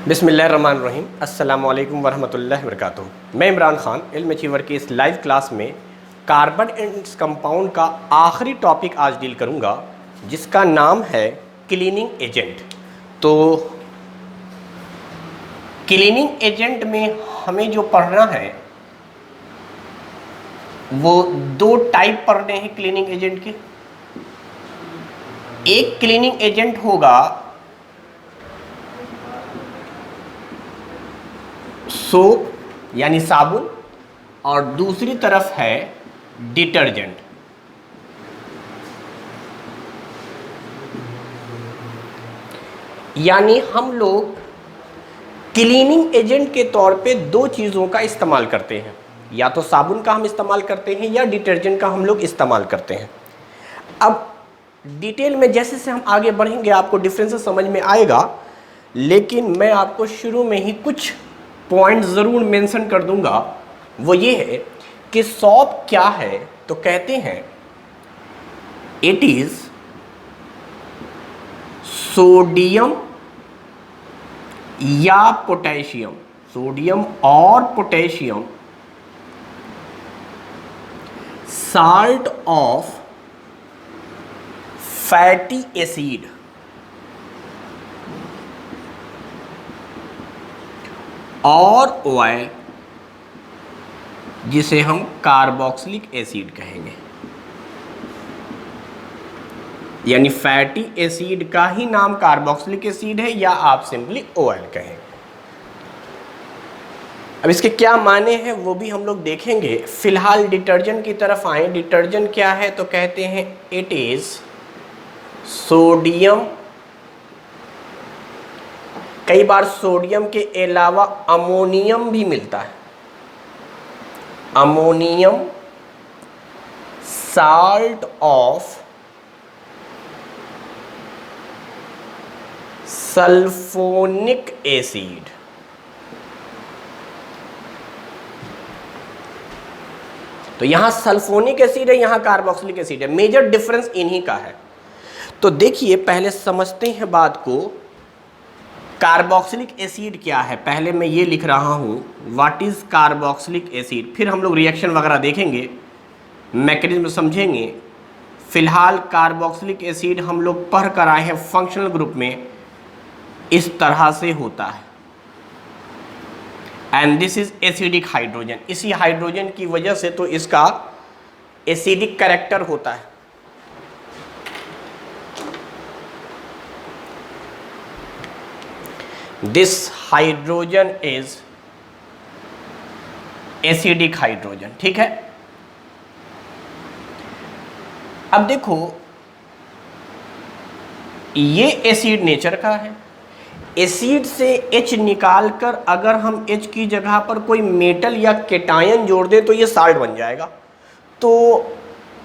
बिस्मिल्लाहिर्रहमानिर्रहीम अस्सलामु अलैकुम वरहमतुल्लाहि वबरकातुहू। मैं इमरान खान इल्म अचीवर की इस लाइव क्लास में कार्बन एंड कंपाउंड का आखिरी टॉपिक आज डील करूंगा, जिसका नाम है क्लीनिंग एजेंट। तो क्लीनिंग एजेंट में हमें जो पढ़ना है वो दो टाइप पढ़ने हैं क्लीनिंग एजेंट के। एक क्लीनिंग एजेंट होगा सोप यानी साबुन, और दूसरी तरफ है डिटर्जेंट। यानी हम लोग क्लीनिंग एजेंट के तौर पे दो चीज़ों का इस्तेमाल करते हैं, या तो साबुन का हम इस्तेमाल करते हैं या डिटर्जेंट का हम लोग इस्तेमाल करते हैं। अब डिटेल में जैसे जैसे हम आगे बढ़ेंगे आपको डिफरेंसेस समझ में आएगा, लेकिन मैं आपको शुरू में ही कुछ पॉइंट ज़रूर मेंशन कर दूंगा। वो ये है कि सॉप क्या है, तो कहते हैं इट इज सोडियम या पोटेशियम, सोडियम और potassium salt of fatty acid और ऑयल, जिसे हम कार्बोक्सिलिक एसिड कहेंगे। यानी फैटी एसिड का ही नाम कार्बोक्सिलिक एसिड है, या आप सिंपली ऑयल कहें। अब इसके क्या माने हैं वो भी हम लोग देखेंगे। फिलहाल डिटर्जेंट की तरफ आए। डिटर्जेंट क्या है, तो कहते हैं इट इज सोडियम, कई बार सोडियम के अलावा अमोनियम भी मिलता है, ammonium salt of sulphonic acid. तो यहां सल्फोनिक एसिड है, यहां कार्बोक्सिलिक एसिड है। मेजर डिफरेंस इन्हीं का है। तो देखिए पहले समझते हैं बात को। कार्बोक्सिलिक एसिड क्या है, पहले मैं ये लिख रहा हूँ व्हाट इज कार्बोक्सिलिक एसिड, फिर हम लोग रिएक्शन वगैरह देखेंगे, मैकेनिज्म समझेंगे। फिलहाल कार्बोक्सिलिक एसिड हम लोग पढ़ कर आए हैं फंक्शनल ग्रुप में, इस तरह से होता है। And this is acidic hydrogen, इसी हाइड्रोजन की वजह से तो इसका एसिडिक कैरेक्टर होता है। This hydrogen is acidic hydrogen, ठीक है। अब देखो ये एसिड नेचर का है। एसिड से H निकालकर अगर हम H की जगह पर कोई मेटल या केटायन जोड़ दें तो ये साल्ट बन जाएगा। तो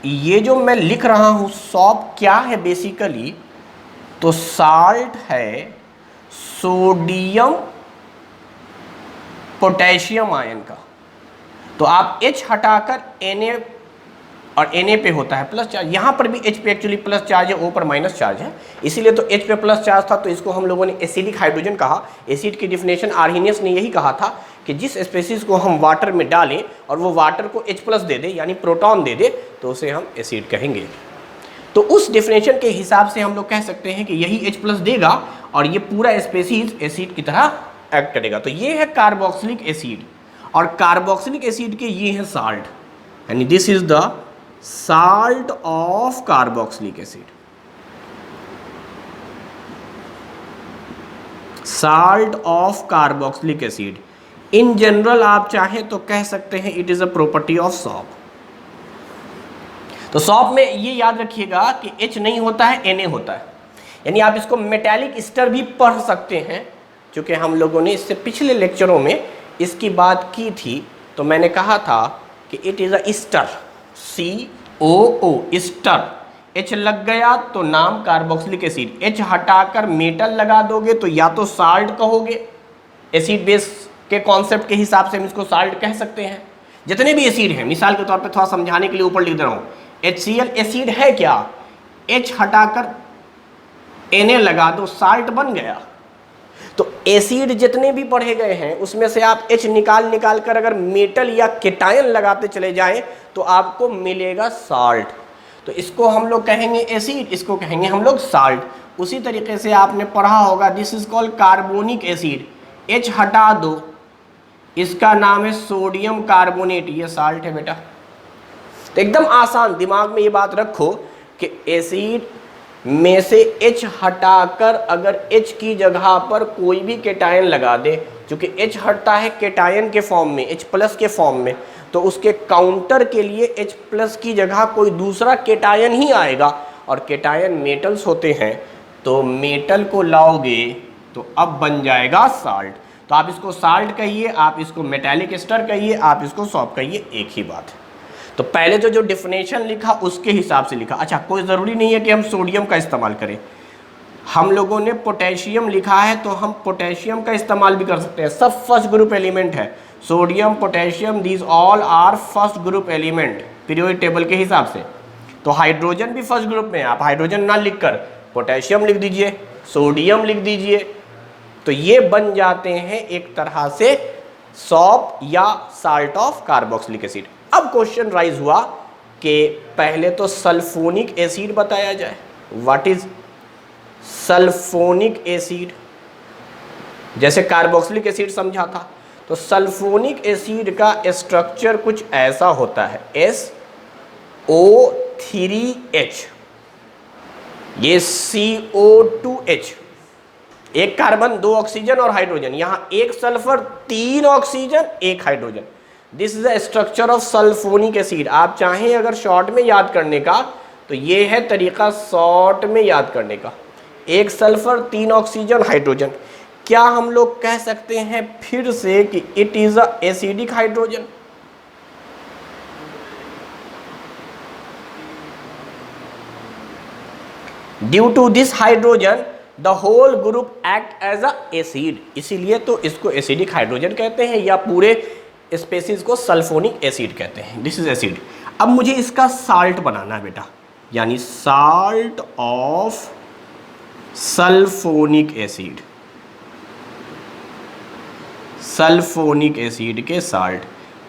ये जो मैं लिख रहा हूं सॉप क्या है बेसिकली, तो साल्ट है सोडियम पोटेशियम आयन का। तो आप H हटाकर Na, और Na पे होता है प्लस चार्ज, यहाँ पर भी H पे एक्चुअली प्लस चार्ज है, O पर माइनस चार्ज है, इसीलिए तो H पे प्लस चार्ज था, तो इसको हम लोगों ने एसिडिक हाइड्रोजन कहा। एसिड की डिफिनेशन आर्हेनियस ने यही कहा था कि जिस स्पेसीज को हम वाटर में डालें और वो वाटर को H प्लस दे दे, यानी प्रोटॉन दे दे, तो उसे हम एसिड कहेंगे। तो उस डिफिनेशन के हिसाब से हम लोग कह सकते हैं कि यही H प्लस देगा और ये पूरा स्पेसीज एसिड की तरह एक्ट करेगा। तो ये है कार्बोक्सिलिक एसिड, और कार्बोक्सिलिक एसिड के ये है साल्ट, यानी this is the salt of carboxylic acid. Salt of carboxylic acid in general आप चाहें तो कह सकते हैं it is a property of shop. तो सॉप में ये याद रखिएगा कि H नहीं होता है, Na होता है। यानी आप इसको मेटालिक ईस्टर भी पढ़ सकते हैं, क्योंकि हम लोगों ने इससे पिछले लेक्चरों में इसकी बात की थी। तो मैंने कहा था कि it is a Easter, COO Easter. H लग गया तो नाम कार्बोक्सिलिक एसिड, H हटाकर मेटल लगा दोगे तो या तो साल्ट कहोगे। एसिड बेस के कॉन्सेप्ट के हिसाब से हम इसको साल्ट कह सकते हैं। जितने भी एसिड हैं, मिसाल के तौर पे थोड़ा समझाने के लिए ऊपर लिख दे रहा हूँ, HCl एसिड है क्या, H हटाकर Na लगा दो, साल्ट बन गया। तो एसिड जितने भी पढ़े गए हैं उसमें से आप H निकाल कर अगर मेटल या केटायन लगाते चले जाएं तो आपको मिलेगा साल्ट। तो इसको हम लोग कहेंगे एसिड, इसको कहेंगे हम लोग साल्ट। उसी तरीके से आपने पढ़ा होगा this is called carbonic acid, H हटा दो, इसका नाम है सोडियम कार्बोनेट, ये साल्ट है बेटा। तो एकदम आसान, दिमाग में ये बात रखो कि एसिड में से H हटाकर अगर H की जगह पर कोई भी केटायन लगा दे, क्योंकि H हटता है केटायन के फॉर्म में, H प्लस के फॉर्म में, तो उसके काउंटर के लिए H प्लस की जगह कोई दूसरा केटायन ही आएगा, और केटायन मेटल्स होते हैं, तो मेटल को लाओगे तो अब बन जाएगा साल्ट। तो आप इसको साल्ट कहिए, आप इसको मेटालिक एस्टर कहिए, आप इसको सॉल्ट कहिए, एक ही बात है। तो पहले जो डिफिनेशन लिखा उसके हिसाब से लिखा। अच्छा, कोई ज़रूरी नहीं है कि हम सोडियम का इस्तेमाल करें, हम लोगों ने पोटेशियम लिखा है तो हम पोटेशियम का इस्तेमाल भी कर सकते हैं, सब फर्स्ट ग्रुप एलिमेंट है। Sodium, potassium, these all are first group element periodic table के हिसाब से। तो हाइड्रोजन भी फर्स्ट ग्रुप में है, आप हाइड्रोजन ना लिखकर पोटेशियम लिख दीजिए, सोडियम लिख दीजिए, तो ये बन जाते हैं एक तरह से सॉल्ट या साल्ट ऑफ कार्बोक्सिलिक एसिड। अब क्वेश्चन राइज हुआ कि पहले तो सल्फोनिक एसिड बताया जाए। What is sulphonic acid? जैसे कार्बोक्सिलिक एसिड समझा था, तो सल्फोनिक एसिड का स्ट्रक्चर कुछ ऐसा होता है, SO3H, ये CO2H, एक कार्बन, दो ऑक्सीजन और हाइड्रोजन, यहां एक सल्फर, तीन ऑक्सीजन, एक hydrogen. This is the structure of sulphonic acid. आप चाहें अगर शॉर्ट में याद करने का तो ये है तरीका शॉर्ट में याद करने का, एक सल्फर, तीन ऑक्सीजन, हाइड्रोजन। क्या हम लोग कह सकते हैं फिर से कि it is a acidic hydrogen? Due to this hydrogen the whole group act as a acid, इसीलिए तो इसको एसिडिक हाइड्रोजन कहते हैं, या पूरे स्पेसीज को सल्फोनिक एसिड कहते हैं। This is acid. अब मुझे इसका साल्ट बनाना है बेटा, यानी salt of sulphonic acid, sulphonic acid के साल्ट।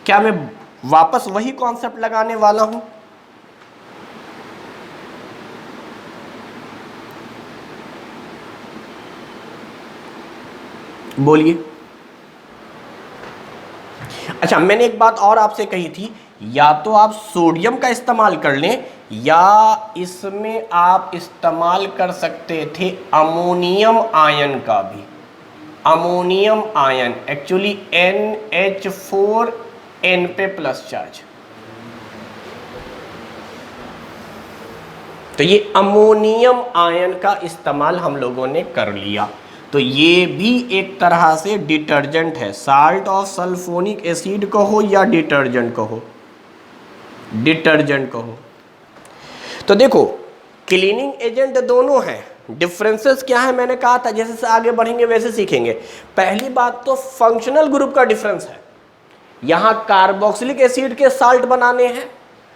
क्या मैं वापस वही कॉन्सेप्ट लगाने वाला हूं? बोलिए। अच्छा, मैंने एक बात और आपसे कही थी, या तो आप सोडियम का इस्तेमाल कर लें या इसमें आप इस्तेमाल कर सकते थे अमोनियम आयन का भी। अमोनियम आयन एक्चुअली NH4N पे प्लस चार्ज, तो ये अमोनियम आयन का इस्तेमाल हम लोगों ने कर लिया, तो ये भी एक तरह से डिटर्जेंट है। साल्ट ऑफ सल्फोनिक एसिड कहो या डिटर्जेंट कहो, डिटर्जेंट कहो। तो देखो, क्लीनिंग एजेंट दोनों हैं, डिफरेंसेस क्या है मैंने कहा था, जैसे आगे बढ़ेंगे वैसे सीखेंगे। पहली बात तो फंक्शनल ग्रुप का डिफरेंस है, यहां कार्बोक्सिलिक एसिड के साल्ट बनाने हैं,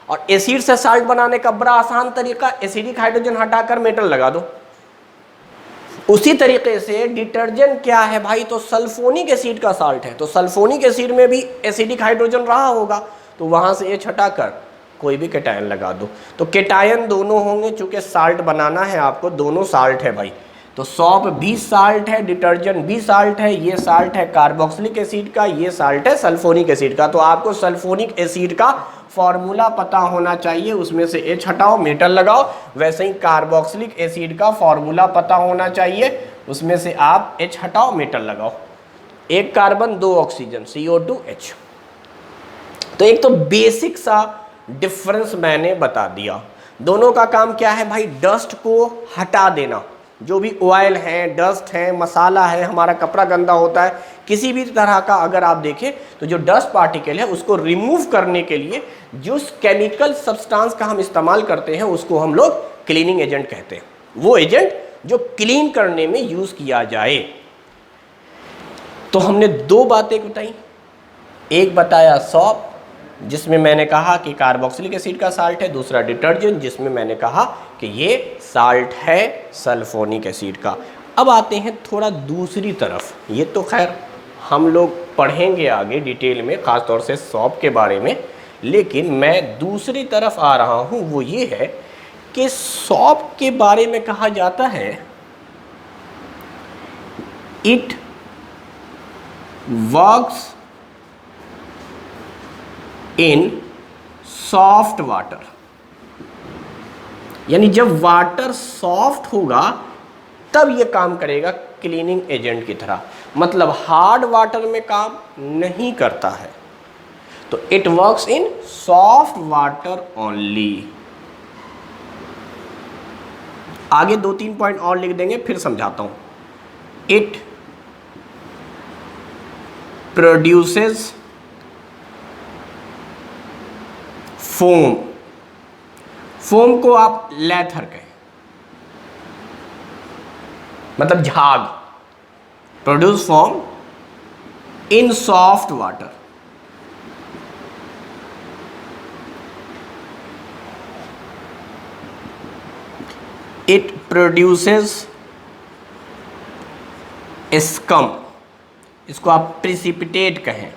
और एसिड से साल्ट बनाने का बड़ा आसान तरीका, एसिडिक हाइड्रोजन हटाकर मेटल लगा दो। उसी तरीके से डिटर्जेंट क्या है भाई, तो सल्फोनिक एसिड का साल्ट है, तो सल्फोनिक एसिड में भी एसिडिक हाइड्रोजन रहा होगा, तो वहां से H हटाकर कोई भी केटायन लगा दो, तो केटायन दोनों होंगे, चूंकि साल्ट बनाना है आपको, दोनों साल्ट है भाई। तो सॉप भी साल्ट है, डिटर्जेंट भी साल्ट है, ये साल्ट है कार्बोक्सिलिक एसिड का, ये साल्ट है सल्फोनिक एसिड का। तो आपको सल्फोनिक एसिड का फॉर्मूला पता होना चाहिए, उसमें से H हटाओ मेटल लगाओ। वैसे ही कार्बोक्सिलिक एसिड का फॉर्मूला पता होना चाहिए, उसमें से आप H हटाओ मेटल लगाओ, एक कार्बन, दो ऑक्सीजन, CO2H। तो एक तो बेसिक सा डिफरेंस मैंने बता दिया। दोनों का काम क्या है भाई, डस्ट को हटा देना। जो भी ऑयल है, डस्ट है, मसाला है, हमारा कपड़ा गंदा होता है, किसी भी तरह का अगर आप देखें तो जो डस्ट पार्टिकल है उसको रिमूव करने के लिए जो केमिकल सब्सटेंस का हम इस्तेमाल करते हैं उसको हम लोग क्लीनिंग एजेंट कहते हैं। वो एजेंट जो क्लीन करने में यूज किया जाए। तो हमने दो बातें बताई, एक बताया सॉप जिसमें मैंने कहा कि कार्बोक्सिलिक एसिड का साल्ट है, दूसरा डिटर्जेंट जिसमें मैंने कहा कि ये साल्ट है सल्फोनिक एसिड का। अब आते हैं थोड़ा दूसरी तरफ, ये तो खैर हम लोग पढ़ेंगे आगे डिटेल में, ख़ासतौर से सॉप के बारे में, लेकिन मैं दूसरी तरफ आ रहा हूँ, वो ये है कि सॉप के बारे में कहा जाता है it works in soft water, यानी जब वाटर सॉफ्ट होगा तब ये काम करेगा क्लीनिंग एजेंट की तरह, मतलब हार्ड वाटर में काम नहीं करता है। तो it works in soft water only. आगे 2-3 पॉइंट और लिख देंगे, फिर समझाता हूं। इट प्रोड्यूसेस फोम, फोम को आप लेथर कहें, मतलब झाग, produce foam in soft water. It produces scum, इसको आप प्रिसिपिटेट कहें,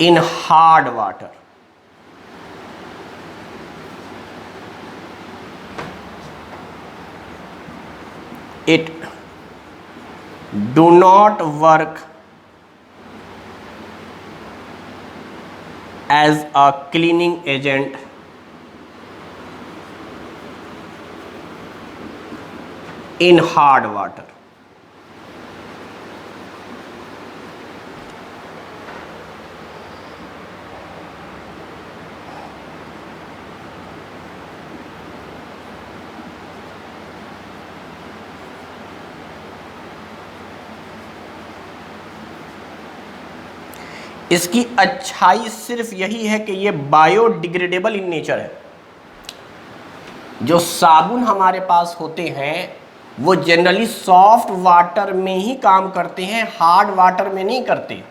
in hard water. It do not work as a cleaning agent in hard water. इसकी अच्छाई सिर्फ यही है कि ये बायोडिग्रेडेबल इन नेचर है। जो साबुन हमारे पास होते हैं वो जनरली सॉफ्ट वाटर में ही काम करते हैं, हार्ड वाटर में नहीं करते।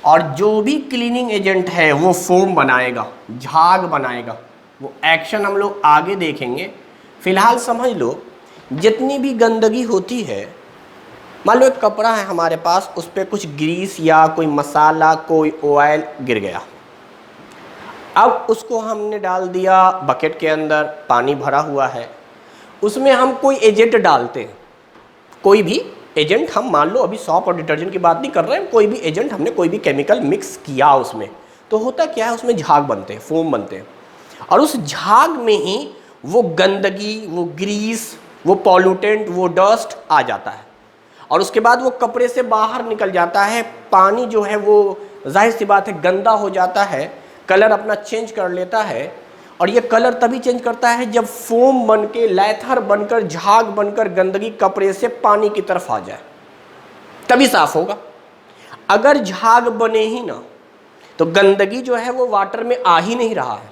और जो भी क्लीनिंग एजेंट है वो फोम बनाएगा, झाग बनाएगा, वो एक्शन हम लोग आगे देखेंगे। फिलहाल समझ लो जितनी भी गंदगी होती है, मान लो एक कपड़ा है हमारे पास, उस पर कुछ ग्रीस या कोई मसाला, कोई ऑयल गिर गया, अब उसको हमने डाल दिया बकेट के अंदर, पानी भरा हुआ है, उसमें हम कोई एजेंट डालते हैं, कोई भी एजेंट, हम मान लो अभी सॉप और डिटर्जेंट की बात नहीं कर रहे हैं, कोई भी एजेंट हमने कोई भी केमिकल मिक्स किया उसमें, तो होता क्या है, उसमें झाग बनते हैं, फोम बनते हैं, और उस झाग में ही वो गंदगी, वो ग्रीस, वो पॉल्यूटेंट, वो डस्ट आ जाता है, और उसके बाद वो कपड़े से बाहर निकल जाता है। पानी जो है वो जाहिर सी बात है गंदा हो जाता है, कलर अपना चेंज कर लेता है, और ये कलर तभी चेंज करता है जब फोम बन के, लैथर बनकर, झाग बनकर गंदगी कपड़े से पानी की तरफ आ जाए, तभी साफ होगा। अगर झाग बने ही ना तो गंदगी जो है वो वाटर में आ ही नहीं रहा है।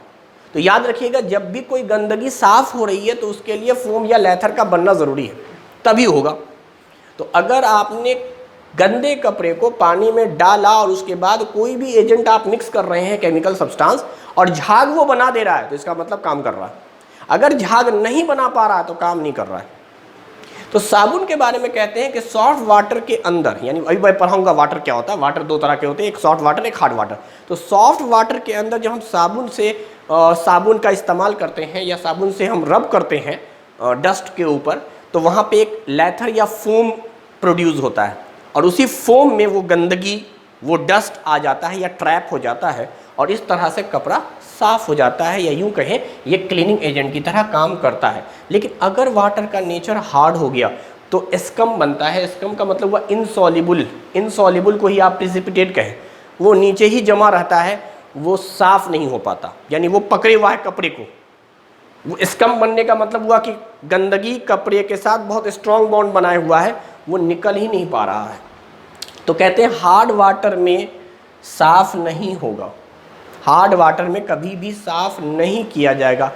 तो याद रखिएगा, जब भी कोई गंदगी साफ हो रही है तो उसके लिए फोम या लैथर का बनना ज़रूरी है, तभी होगा। तो अगर आपने गंदे कपड़े को पानी में डाला और उसके बाद कोई भी एजेंट आप मिक्स कर रहे हैं, केमिकल सब्सटेंस, और झाग वो बना दे रहा है, तो इसका मतलब काम कर रहा है। अगर झाग नहीं बना पा रहा है तो काम नहीं कर रहा है। तो साबुन के बारे में कहते हैं कि सॉफ्ट वाटर के अंदर, यानी अभी मैं पढ़ाऊंगा वाटर क्या होता है, वाटर दो तरह के होते हैं, एक सॉफ्ट वाटर, एक हार्ड वाटर। तो सॉफ्ट वाटर के अंदर जब हम साबुन का इस्तेमाल करते हैं या साबुन से हम रब करते हैं डस्ट के ऊपर, तो वहाँ पे एक लैथर या फोम प्रोड्यूस होता है, और उसी फोम में वो गंदगी, वो डस्ट आ जाता है या ट्रैप हो जाता है, और इस तरह से कपड़ा साफ हो जाता है, या यूं कहें ये क्लीनिंग एजेंट की तरह काम करता है। लेकिन अगर वाटर का नेचर हार्ड हो गया तो स्कम बनता है। स्कम का मतलब हुआ इनसॉल्युबल, इनसॉल्युबल को ही आप प्रिसिपिटेट कहें, वो नीचे ही जमा रहता है, वो साफ नहीं हो पाता, यानी वो पकड़े हुआ है कपड़े को। वो स्कम बनने का मतलब हुआ कि गंदगी कपड़े के साथ बहुत स्ट्रॉन्ग बॉन्ड बनाए हुआ है, वो निकल ही नहीं पा रहा है। तो कहते हैं हार्ड वाटर में साफ नहीं होगा, हार्ड वाटर में कभी भी साफ नहीं किया जाएगा।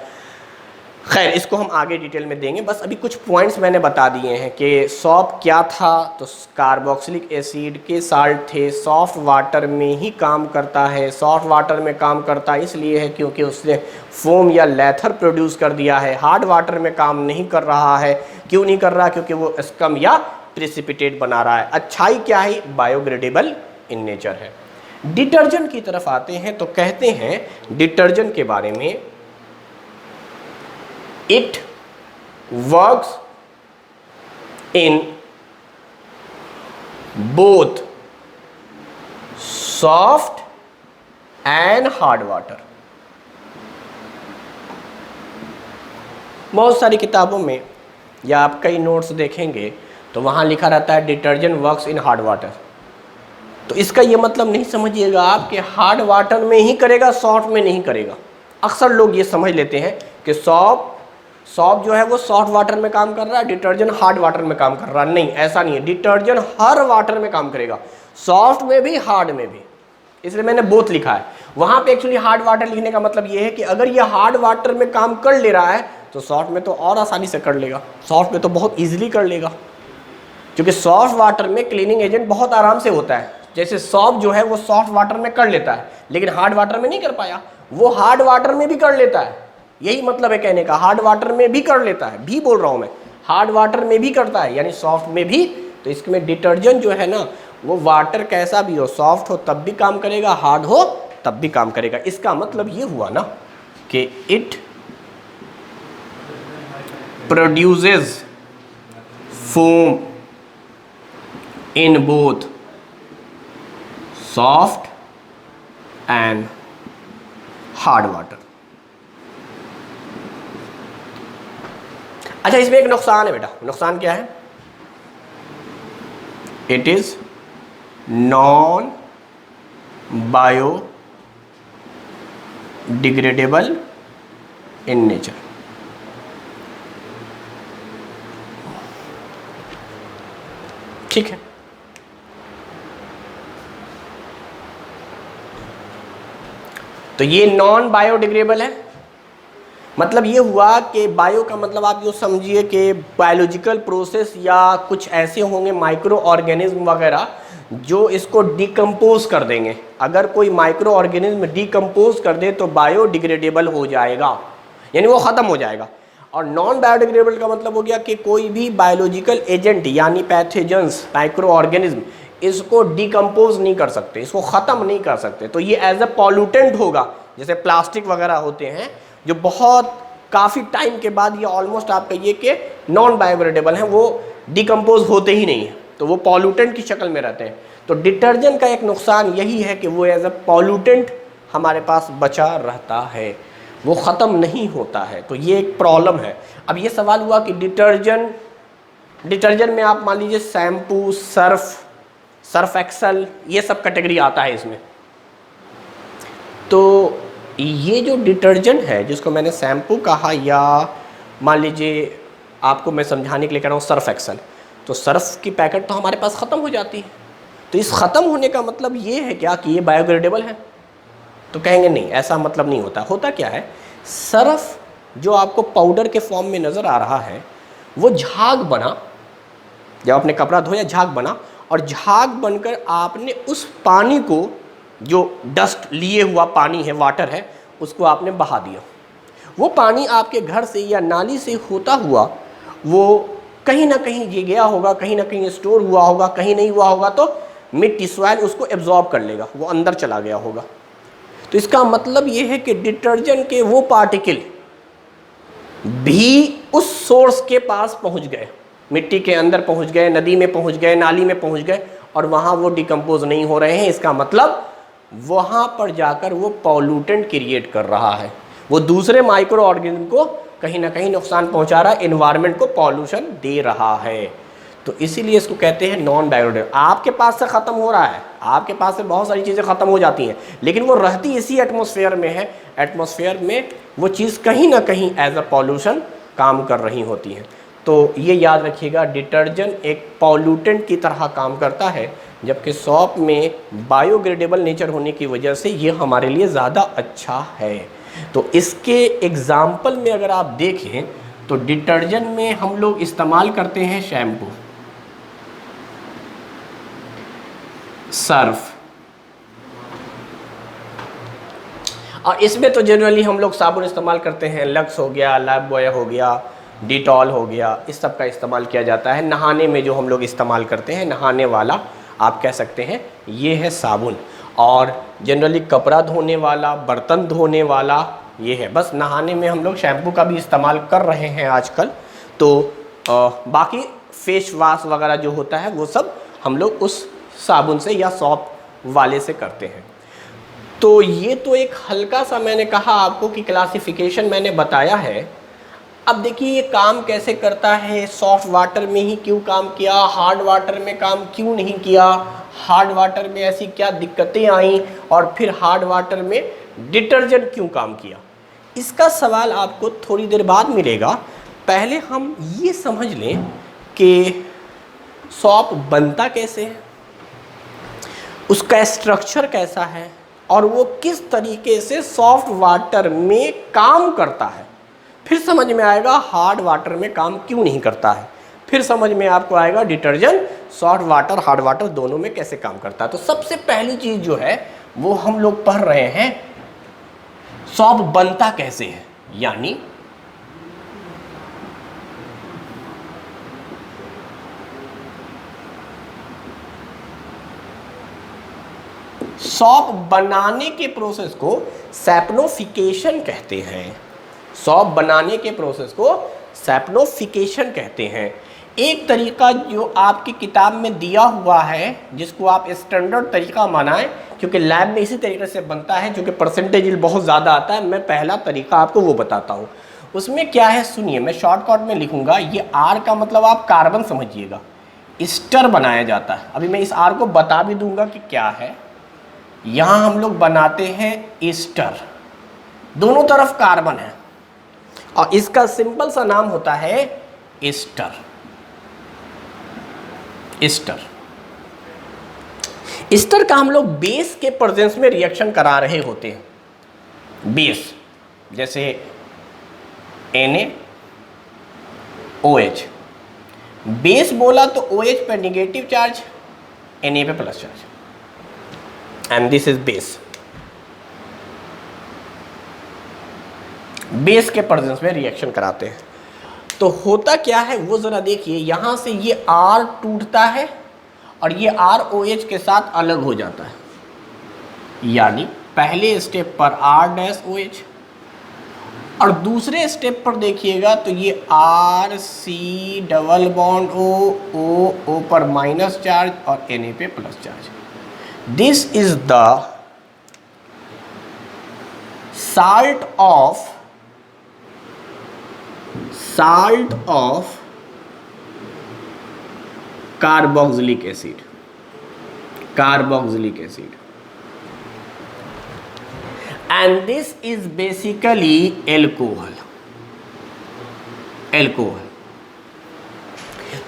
खैर इसको हम आगे डिटेल में देंगे, बस अभी कुछ पॉइंट्स मैंने बता दिए हैं कि सॉप क्या था। तो कार्बोक्सिलिक एसिड के साल्ट थे, सॉफ्ट वाटर में ही काम करता है। सॉफ्ट वाटर में काम करता इसलिए है क्योंकि उसने फोम या लेथर प्रोड्यूस कर दिया है। हार्ड वाटर में काम नहीं कर रहा है। क्यों नहीं कर रहा? क्योंकि वो स्कम या प्रेसिपिटेट बना रहा है। अच्छाई क्या है? बायोग्रेडेबल इन नेचर है। डिटर्जेंट की तरफ आते हैं तो कहते हैं डिटर्जेंट के बारे में, it works in both soft and hard water। बहुत सारी किताबों में या आप कई नोट्स देखेंगे तो वहाँ लिखा रहता है detergent works in hard water. तो इसका ये मतलब नहीं समझिएगा आप कि हार्ड वाटर में ही करेगा, सॉफ्ट में नहीं करेगा। अक्सर लोग ये समझ लेते हैं कि सॉफ्ट जो है वो सॉफ्ट वाटर में काम कर रहा है, डिटर्जेंट हार्ड वाटर में काम कर रहा है। नहीं, ऐसा नहीं है। डिटर्जेंट हर वाटर में काम करेगा, सॉफ्ट में भी हार्ड में भी। इसलिए मैंने बोथ लिखा है। वहाँ पे एक्चुअली हार्ड वाटर लिखने का मतलब ये है कि अगर ये हार्ड वाटर में काम कर ले रहा है तो सॉफ्ट में तो और आसानी से कर लेगा, सॉफ्ट में तो बहुत ईजिली कर लेगा, क्योंकि सॉफ्ट वाटर में क्लीनिंग एजेंट बहुत आराम से होता है। जैसे सॉफ्ट जो है वो सॉफ्ट वाटर में कर लेता है, लेकिन हार्ड वाटर में नहीं कर पाया, वो हार्ड वाटर में भी कर लेता है। यही मतलब है कहने का, हार्ड वाटर में भी कर लेता है, भी बोल रहा हूँ मैं, हार्ड वाटर में भी करता है, यानी सॉफ्ट में भी। तो इसमें डिटर्जेंट जो है ना, वो वाटर कैसा भी हो, सॉफ्ट हो तब भी काम करेगा, हार्ड हो तब भी काम करेगा। इसका मतलब ये हुआ ना कि it produces foam in both soft and hard water. अच्छा, इसमें एक नुकसान है बेटा। नुकसान क्या है? It is non biodegradable in nature. ठीक है, तो ये नॉन बायोडिग्रेडेबल है। मतलब ये हुआ कि बायो का मतलब आप यूँ समझिए कि बायोलॉजिकल प्रोसेस या कुछ ऐसे होंगे माइक्रो ऑर्गेनिज्म वगैरह जो इसको डिकम्पोज कर देंगे। अगर कोई माइक्रो ऑर्गेनिज्म डिकम्पोज कर दे तो बायोडिग्रेडेबल हो जाएगा, यानी वो ख़त्म हो जाएगा। और नॉन बायोडिग्रेडेबल का मतलब हो गया कि कोई भी बायोलॉजिकल एजेंट यानी पैथोजेंस, माइक्रो ऑर्गेनिज्म इसको डिकम्पोज नहीं कर सकते, इसको ख़त्म नहीं कर सकते। तो ये एज ए पॉल्यूटेंट होगा। जैसे प्लास्टिक वगैरह होते हैं जो बहुत काफ़ी टाइम के बाद ये ऑलमोस्ट आप कहिए कि नॉन बायोडिग्रेडेबल हैं, वो डिकम्पोज होते ही नहीं हैं, तो वो पॉल्यूटेंट की शक्ल में रहते हैं। तो डिटर्जेंट का एक नुकसान यही है कि वो एज ए पॉल्यूटेंट हमारे पास बचा रहता है, वो ख़त्म नहीं होता है। तो ये एक प्रॉब्लम है। अब ये सवाल हुआ कि डिटर्जेंट में आप मान लीजिए शैम्पू, सर्फ एक्सल, ये सब कैटेगरी आता है इसमें। तो ये जो डिटर्जेंट है जिसको मैंने शैम्पू कहा, या मान लीजिए आपको मैं समझाने के लिए कह रहा हूँ सर्फ एक्सल, तो सर्फ की पैकेट तो हमारे पास ख़त्म हो जाती है। तो इस ख़त्म होने का मतलब ये है क्या कि ये बायोडिग्रेडेबल है? तो कहेंगे नहीं, ऐसा मतलब नहीं होता। होता क्या है, सर्फ जो आपको पाउडर के फॉर्म में नज़र आ रहा है वो झाग बना, जब आपने कपड़ा धोया झाग बना, और झाग बनकर आपने उस पानी को, जो डस्ट लिए हुआ पानी है, वाटर है, उसको आपने बहा दिया। वो पानी आपके घर से या नाली से होता हुआ वो कहीं ना कहीं ये गया होगा, कहीं ना कहीं स्टोर हुआ होगा, कहीं नहीं हुआ होगा, तो मिट्टी सॉइल उसको एब्जॉर्ब कर लेगा, वो अंदर चला गया होगा। तो इसका मतलब ये है कि डिटर्जेंट के वो पार्टिकल भी उस सोर्स के पास पहुंच गए, मिट्टी के अंदर पहुंच गए, नदी में पहुंच गए, नाली में पहुंच गए, और वहाँ वो डिकम्पोज नहीं हो रहे हैं। इसका मतलब वहाँ पर जाकर वो पॉल्यूटेंट क्रिएट कर रहा है, वो दूसरे माइक्रो ऑर्गेनिज्म को कहीं ना कहीं नुकसान पहुँचा रहा है, एनवायरनमेंट को पॉल्यूशन दे रहा है। तो इसीलिए इसको कहते हैं नॉन बायोडिग्रेडेबल। आपके पास से ख़त्म हो रहा है, आपके पास से बहुत सारी चीज़ें ख़त्म हो जाती हैं, लेकिन वो रहती इसी एटमॉस्फेयर में है। एटमॉस्फेयर में वो चीज़ कहीं ना कहीं एज अ पॉल्यूशन काम कर रही होती हैं। तो ये याद रखिएगा, डिटर्जेंट एक पॉल्यूटेंट की तरह काम करता है, जबकि सॉप में बायोग्रेडेबल नेचर होने की वजह से ये हमारे लिए ज़्यादा अच्छा है। तो इसके एग्जाम्पल में अगर आप देखें तो डिटर्जेंट में हम लोग इस्तेमाल करते हैं शैम्पू, सर्फ, और इसमें तो जनरली हम लोग साबुन इस्तेमाल करते हैं, लक्स हो गया, लाइफबॉय हो गया, डिटॉल हो गया, इस सब का इस्तेमाल किया जाता है। नहाने में जो हम लोग इस्तेमाल करते हैं, नहाने वाला आप कह सकते हैं, ये है साबुन। और जनरली कपड़ा धोने वाला, बर्तन धोने वाला ये है। बस नहाने में हम लोग शैम्पू का भी इस्तेमाल कर रहे हैं आजकल। तो बाकी फेस वाश वगैरह जो होता है वो सब हम लोग उस साबुन से या सॉप वाले से करते हैं। तो ये तो एक हल्का सा मैंने कहा आपको कि क्लासिफिकेशन मैंने बताया है। अब देखिए ये काम कैसे करता है, सॉफ्ट वाटर में ही क्यों काम किया, हार्ड वाटर में काम क्यों नहीं किया, हार्ड वाटर में ऐसी क्या दिक्कतें आई, और फिर हार्ड वाटर में डिटर्जेंट क्यों काम किया। इसका सवाल आपको थोड़ी देर बाद मिलेगा। पहले हम ये समझ लें कि सॉप बनता कैसे है, उसका स्ट्रक्चर कैसा है, और वो किस तरीके से सॉफ्ट वाटर में काम करता है। फिर समझ में आएगा हार्ड वाटर में काम क्यों नहीं करता है। फिर समझ में आपको आएगा detergent soft water, hard water दोनों में कैसे काम करता है। तो सबसे पहली चीज़ जो है वो हम लोग पढ़ रहे हैं, सॉप बनता कैसे है। यानी सॉप बनाने के प्रोसेस को सैप्नोफिकेशन कहते हैं। सॉप बनाने के प्रोसेस को सैप्नोफिकेशन कहते हैं। एक तरीका जो आपकी किताब में दिया हुआ है, जिसको आप स्टैंडर्ड तरीका मानाएं, क्योंकि लैब में इसी तरीके से बनता है, जो कि परसेंटेज बहुत ज़्यादा आता है। मैं पहला तरीका आपको वो बताता हूँ। उसमें क्या है सुनिए, मैं शॉर्टकट में लिखूंगा। ये आर का मतलब आप कार्बन समझिएगा, ईस्टर बनाया जाता है। अभी मैं इस आर को बता भी दूंगा कि क्या है। यहाँ हम लोग बनाते हैं ईस्टर, दोनों तरफ कार्बन है, और इसका सिंपल सा नाम होता है ईस्टर। ईस्टर ईस्टर का हम लोग बेस के प्रेजेंस में रिएक्शन करा रहे होते हैं। बेस जैसे NaOH, बेस बोला तो OH पे नेगेटिव चार्ज, Na पे plus charge, and this is base. Base के प्रेजेंस में रिएक्शन कराते हैं। तो होता क्या है वो जरा देखिए, यहां से ये R टूटता है और ये ROH के साथ अलग हो जाता है। यानी पहले स्टेप पर R-OH, और दूसरे स्टेप पर देखिएगा तो ये RC डबल बॉन्ड O पर माइनस चार्ज और Na पे plus charge. This is the salt of carboxylic acid, and this is basically alcohol।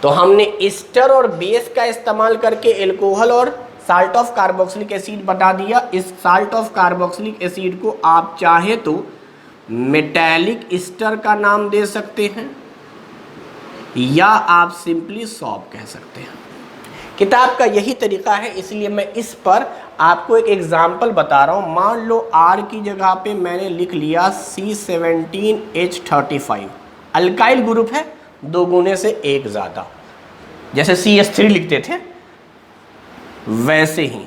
तो हमने ईस्टर और बेस का इस्तेमाल करके एल्कोहल और साल्ट ऑफ कार्बोक्सिलिक एसिड बता दिया। इस साल्ट ऑफ कार्बोक्सिलिक एसिड को आप चाहे तो मेटालिक ईस्टर का नाम दे सकते हैं, या आप सिंपली सॉप कह सकते हैं। किताब का यही तरीका है, इसलिए मैं इस पर आपको एक एग्जाम्पल बता रहा हूँ। मान लो R की जगह पे मैंने लिख लिया C17H35, अल्काइल ग्रुप है, 2 गुने से 1 ज़्यादा, जैसे CH3 लिखते थे वैसे ही।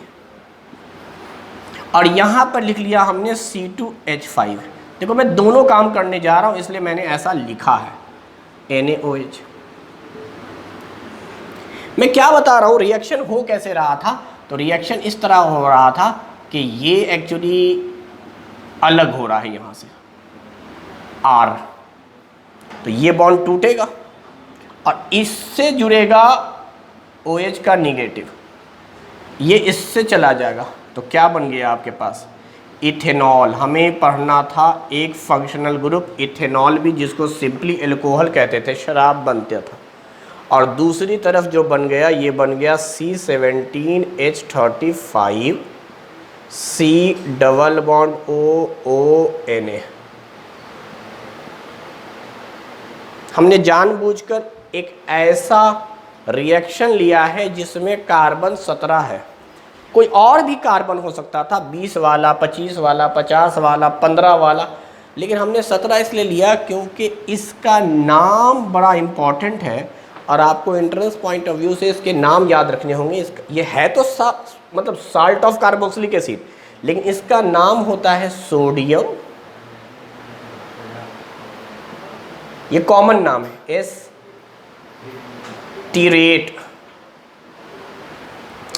और यहाँ पर लिख लिया हमने C2H5। देखो मैं दोनों काम करने जा रहा हूँ, इसलिए मैंने ऐसा लिखा है NaOH। मैं क्या बता रहा हूँ, रिएक्शन हो कैसे रहा था। तो रिएक्शन इस तरह हो रहा था कि ये एक्चुअली अलग हो रहा है यहाँ से R, तो ये बॉन्ड टूटेगा और इससे जुड़ेगा OH का निगेटिव, ये इससे चला जाएगा। तो क्या बन गया आपके पास इथेनॉल। हमें पढ़ना था एक फंक्शनल ग्रुप इथेनॉल भी, जिसको सिंपली एल्कोहल कहते थे, शराब बनता था। और दूसरी तरफ जो बन गया, ये बन गया C17H35, C double bond OONA। हमने जानबूझकर एक ऐसा रिएक्शन लिया है जिसमें कार्बन 17 है। कोई और भी कार्बन हो सकता था, 20 वाला, 25 वाला, 50 वाला, 15 वाला, लेकिन हमने 17 इसलिए लिया क्योंकि इसका नाम बड़ा इम्पॉर्टेंट है और आपको एंट्रेंस पॉइंट ऑफ व्यू से इसके नाम याद रखने होंगे। ये है तो मतलब साल्ट ऑफ कार्बोक्सिलिक एसिड, लेकिन इसका नाम होता है सोडियम। ये कॉमन नाम है, एस्टीरेट,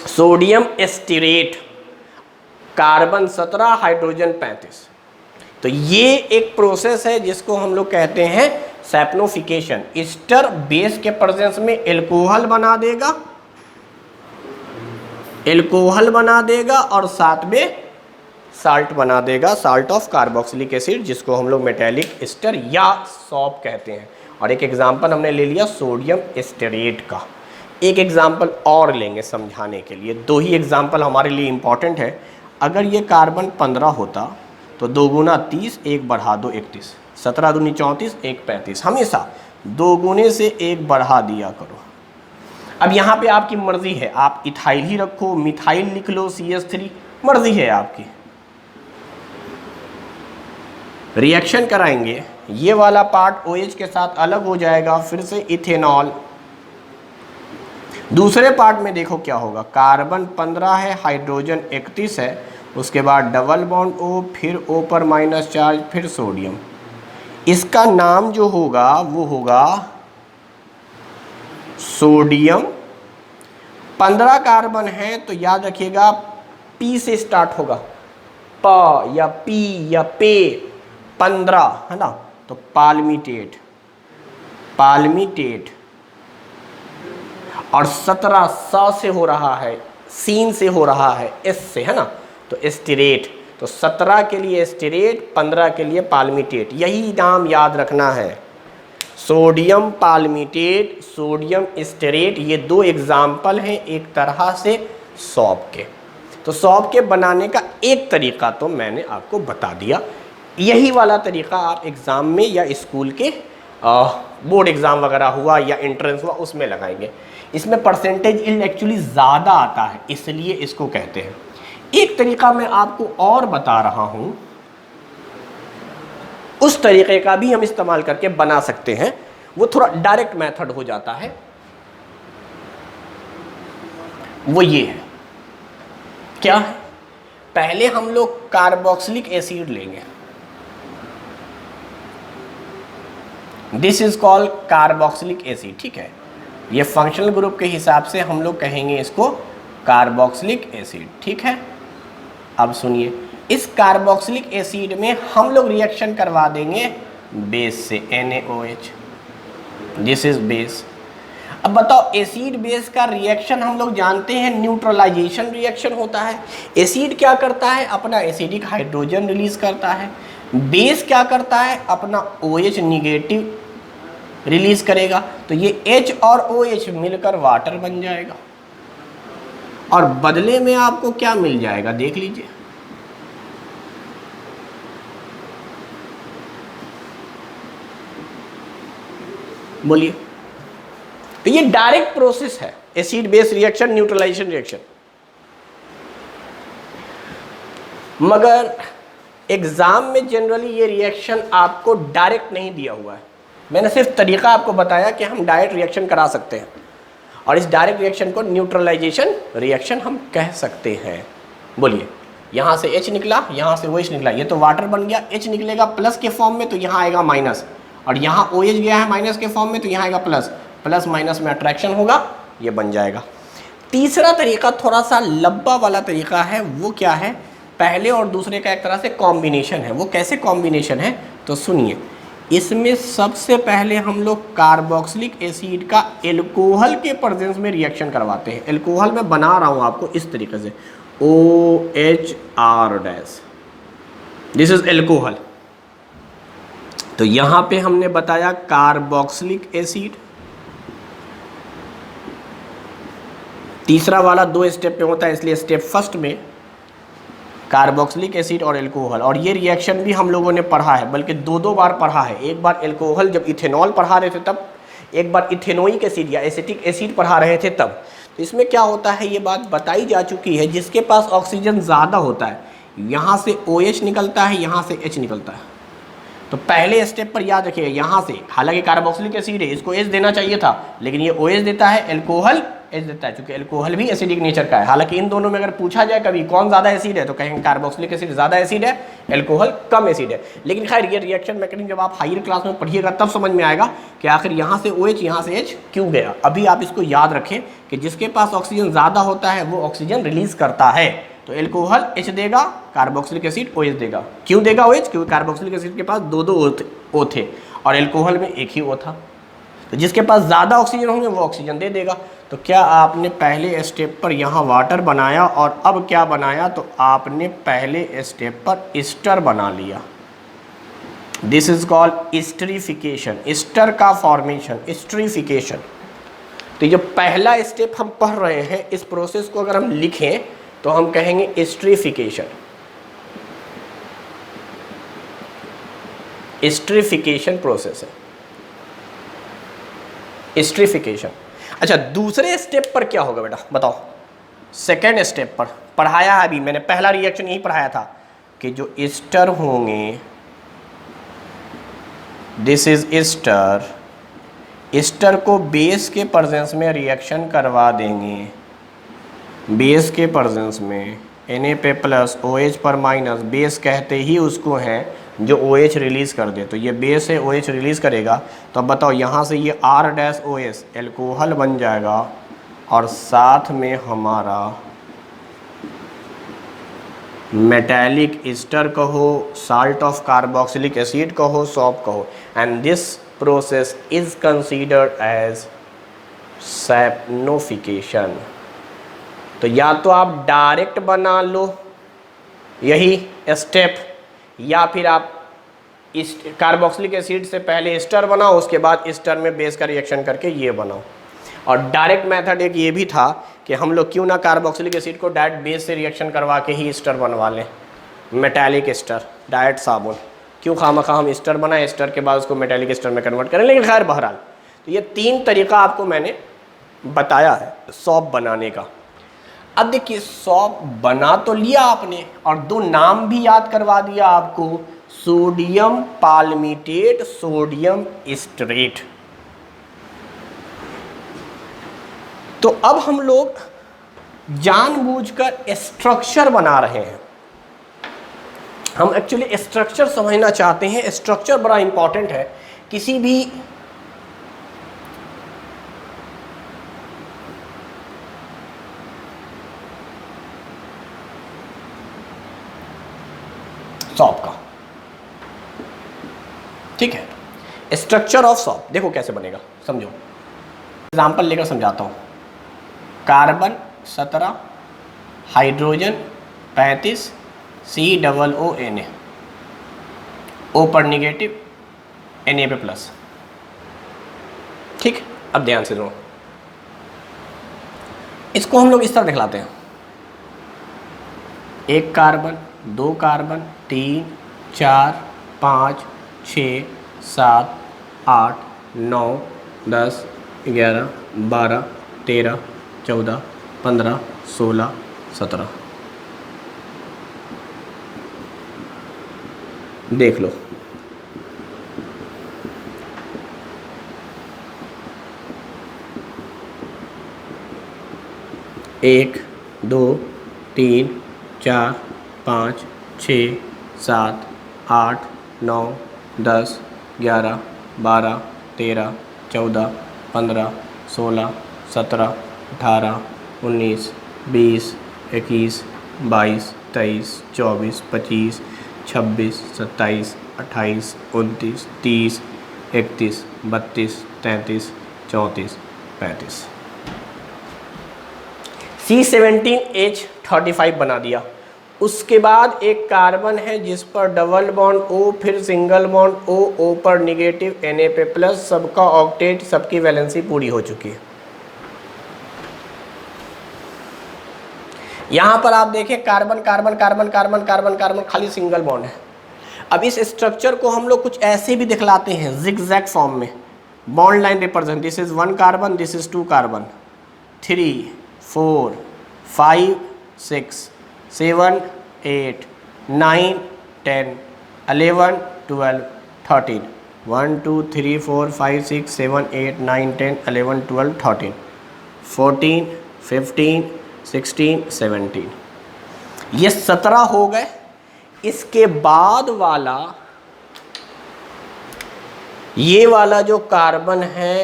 सोडियम एस्टीरेट, कार्बन 17, हाइड्रोजन 35। तो ये एक प्रोसेस है जिसको हम लोग कहते हैं सैप्नोफिकेशन। ईस्टर बेस के प्रेजेंस में एल्कोहल बना देगा और साथ में साल्ट बना देगा, साल्ट ऑफ कार्बोक्सिलिक एसिड, जिसको हम लोग मेटेलिक ईस्टर या सॉप कहते हैं। और एक एग्जांपल हमने ले लिया सोडियम एस्टेरेट का। एक एग्जांपल और लेंगे समझाने के लिए। 2 ही एग्जांपल हमारे लिए इम्पॉर्टेंट है। अगर ये कार्बन 15 होता तो 2 गुना 30, 1 बढ़ा दो 31, 17 दूनी 34, 1 35। हमेशा 2 गुने से 1 बढ़ा दिया करो। अब यहाँ पे आपकी मर्जी है, आप इथाइल ही रखो, मिथाइल लिख लो, CH3, मर्जी है आपकी। रिएक्शन कराएंगे, ये वाला पार्ट OH के साथ अलग हो जाएगा, फिर से इथेनॉल। दूसरे पार्ट में देखो क्या होगा, कार्बन 15 है, हाइड्रोजन 31 है, उसके बाद डबल बॉन्ड O, फिर O पर माइनस चार्ज, फिर सोडियम। इसका नाम जो होगा वो होगा सोडियम। 15 कार्बन है तो याद रखिएगा P से स्टार्ट होगा, प या P या पे, 15 है ना, तो पाल्मिटेट। और 17 स से हो रहा है, सीन से हो रहा है, S से, है ना, तो एस्टिरेट। तो 17 के लिए एस्टिरेट, 15 के लिए पाल्मिटेट। यही नाम याद रखना है, सोडियम पाल्मिटेट, सोडियम एस्टेरेट। ये 2 एग्जाम्पल हैं एक तरह से सॉप के। तो सॉप के बनाने का एक तरीका तो मैंने आपको बता दिया। यही वाला तरीका आप एग्ज़ाम में या स्कूल के बोर्ड एग्ज़ाम वगैरह हुआ या एंट्रेंस हुआ उसमें लगाएंगे। इसमें परसेंटेज यील्ड एक्चुअली ज़्यादा आता है, इसलिए इसको कहते हैं। एक तरीका मैं आपको और बता रहा हूँ, उस तरीके का भी हम इस्तेमाल करके बना सकते हैं। वो थोड़ा डायरेक्ट मेथड हो जाता है। वो ये है, क्या है, पहले हम लोग कार्बोक्सिलिक एसिड लेंगे, this is called carboxylic acid, ठीक है। ये फंक्शनल ग्रुप के हिसाब से हम लोग कहेंगे इसको कार्बोक्सिलिक एसिड, ठीक है। अब सुनिए, इस कार्बोक्सिलिक एसिड में हम लोग रिएक्शन करवा देंगे बेस से, NaOH, दिस इज बेस। अब बताओ, एसिड बेस का रिएक्शन हम लोग जानते हैं न्यूट्रलाइजेशन रिएक्शन होता है। एसिड क्या करता है, अपना एसिडिक हाइड्रोजन रिलीज करता है। बेस क्या करता है, अपना OH निगेटिव रिलीज करेगा। तो ये H और OH मिलकर वाटर बन जाएगा और बदले में आपको क्या मिल जाएगा देख लीजिए, बोलिए। तो ये डायरेक्ट प्रोसेस है, acid base reaction, neutralization reaction. मगर एग्जाम में जनरली ये रिएक्शन आपको डायरेक्ट नहीं दिया हुआ है। मैंने सिर्फ तरीका आपको बताया कि हम डायरेक्ट रिएक्शन करा सकते हैं, और इस डायरेक्ट रिएक्शन को न्यूट्रलाइजेशन रिएक्शन हम कह सकते हैं। बोलिए, यहाँ से H निकला, यहाँ से OH निकला, ये तो वाटर बन गया। H निकलेगा प्लस के फॉर्म में तो यहाँ आएगा माइनस, और यहाँ OH गया है माइनस के फॉर्म में तो यहाँ आएगा प्लस। प्लस माइनस में अट्रैक्शन होगा, ये बन जाएगा। तीसरा तरीका थोड़ा सा लंबा वाला तरीका है, वो क्या है, पहले और दूसरे का एक तरह से कॉम्बिनेशन है। वो कैसे कॉम्बिनेशन है तो सुनिए, इसमें सबसे पहले हम लोग कार्बोक्सिलिक एसिड का एल्कोहल के प्रेजेंस में रिएक्शन करवाते हैं। एल्कोहल मैं बना रहा हूँ आपको इस तरीके से, OHR-, दिस इज एल्कोहल। तो यहाँ पे हमने बताया कार्बोक्सिलिक एसिड। तीसरा वाला 2 स्टेप पे होता है, इसलिए स्टेप फर्स्ट में कार्बोक्सिलिक एसिड और एल्कोहल, और ये रिएक्शन भी हम लोगों ने पढ़ा है, बल्कि दो बार पढ़ा है। एक बार एल्कोहल जब इथेनॉल पढ़ा रहे थे तब, एक बार इथेनोइक एसिड या एसिटिक एसिड पढ़ा रहे थे तब। तो इसमें क्या होता है ये बात बताई जा चुकी है, जिसके पास ऑक्सीजन ज़्यादा होता है यहाँ से OH निकलता है, यहाँ से H निकलता है। तो पहले स्टेप पर याद रखिएगा, यहाँ से हालांकि कार्बोक्सिलिक एसिड है, इसको H देना चाहिए था, लेकिन ये OH देता है, एल्कोहल H देता है, क्योंकि एल्कोहल भी एसिडिक नेचर का है। हालांकि इन दोनों में अगर पूछा जाए कभी कौन ज़्यादा एसिड है, तो कहेंगे कार्बोक्सिलिक एसिड ज़्यादा एसिड है, एल्कोहल कम एसिड है। लेकिन खैर ये रिएक्शन मैकेनिज्म जब आप हायर क्लास में पढ़िएगा तब समझ में आएगा कि आखिर यहाँ से OH यहाँ से H क्यों गया। अभी आप इसको याद रखें कि जिसके पास ऑक्सीजन ज़्यादा होता है वो ऑक्सीजन रिलीज करता है। तो एल्कोहल H देगा, कार्बोक्सिलिक एसिड OH देगा। क्यों देगा OH? क्योंकि कार्बोक्सिलिक एसिड के पास दो O थे और एल्कोहल में एक ही O था। तो जिसके पास ज़्यादा ऑक्सीजन होंगे वो ऑक्सीजन दे देगा। तो क्या आपने पहले स्टेप पर यहाँ वाटर बनाया और अब क्या बनाया? तो आपने पहले स्टेप पर ईस्टर बना लिया। दिस इज कॉल्ड ईस्टरिफिकेशन, ईस्टर का फॉर्मेशन, ईस्टरिफिकेशन। तो ये जो पहला स्टेप हम पढ़ रहे हैं, इस प्रोसेस को अगर हम लिखें तो हम कहेंगे ईस्टरिफिकेशन। ईस्टरिफिकेशन प्रोसेस है, ईस्टरिफिकेशन। अच्छा, दूसरे स्टेप पर क्या होगा बेटा बताओ? सेकेंड स्टेप पर पढ़ाया है अभी मैंने, पहला रिएक्शन यही पढ़ाया था कि जो ईस्टर होंगे, दिस इज ईस्टर, ईस्टर को बेस के प्रेजेंस में रिएक्शन करवा देंगे। बेस के प्रेजेंस में Na पे प्लस OH पर माइनस, बेस कहते ही उसको हैं जो OH रिलीज़ कर दे। तो ये बेस है, OH रिलीज़ करेगा। तो अब बताओ यहाँ से ये R-OS एल्कोहल बन जाएगा और साथ में हमारा मेटालिक ईस्टर कहो, साल्ट ऑफ कार्बोक्सिलिक एसिड कहो, सॉल्ट कहो, and this process is considered as saponification. तो या तो आप डायरेक्ट बना लो यही स्टेप, या फिर आप इस कार्बोक्सिलिक एसिड से पहले ईस्टर बनाओ, उसके बाद ईस्टर में बेस का रिएक्शन करके ये बनाओ। और डायरेक्ट मेथड एक ये भी था कि हम लोग क्यों ना कार्बोक्सिलिक एसिड को डायरेक्ट बेस से रिएक्शन करवा के ही ईस्टर बनवा लें, मेटालिक ईस्टर, डायरेक्ट साबुन। क्यों खामखा हम ईस्टर बनाए, ईस्टर के बाद उसको मेटालिक ईस्टर में कन्वर्ट करें। लेकिन खैर बहरहाल, तो ये 3 तरीका आपको मैंने बताया है सॉप बनाने का। अब देखिए, सॉप बना तो लिया आपने और 2 नाम भी याद करवा दिया आपको, सोडियम पाल्मिटेट, सोडियम स्ट्रेट। तो अब हम लोग जानबूझकर स्ट्रक्चर बना रहे हैं। हम एक्चुअली स्ट्रक्चर समझना चाहते हैं। स्ट्रक्चर बड़ा इंपॉर्टेंट है किसी भी सॉप का, ठीक है। स्ट्रक्चर ऑफ सॉप देखो कैसे बनेगा, समझो। एग्जाम्पल लेकर समझाता हूं। कार्बन 17, हाइड्रोजन 35, COONA, O पर निगेटिव, Na पे प्लस। ठीक, अब ध्यान से सुनो, इसको हम लोग इस तरह दिखलाते हैं। 1 कार्बन, 2 कार्बन, 3, 4, 5, 6, 7, 8, 9, 10, 11, 12, 13, 14, 15, 16, 17। देख लो, एक, 2, 3, 4, 5, 6, 7, 8, 9, 10, 11, 12, 13, 14, 15, 16, 17, 18, 19, 20, 21, 22, 23, 24, 25, 26, 27, 28, 29, 30, 31, 32, 33, 34, 35। C17H35 बना दिया। उसके बाद एक कार्बन है जिस पर डबल बॉन्ड O, फिर सिंगल बॉन्ड O पर निगेटिव, Na पे प्लस, सबका ऑक्टेट, सबकी वैलेंसी पूरी हो चुकी है। यहां पर आप देखें carbon carbon carbon carbon carbon carbon, खाली सिंगल बॉन्ड है। अब इस स्ट्रक्चर को हम लोग कुछ ऐसे भी दिखलाते हैं जिगजैग फॉर्म में, bond line represent, this is 1 carbon, this is 2 carbon, 3 4 5 6 7 8 9 10 11 12 13, 1 2 3 4 5 6 7 8 9 10 11 12 13 14 15 16 17, ये 17 हो गए। इसके बाद वाला ये वाला जो कार्बन है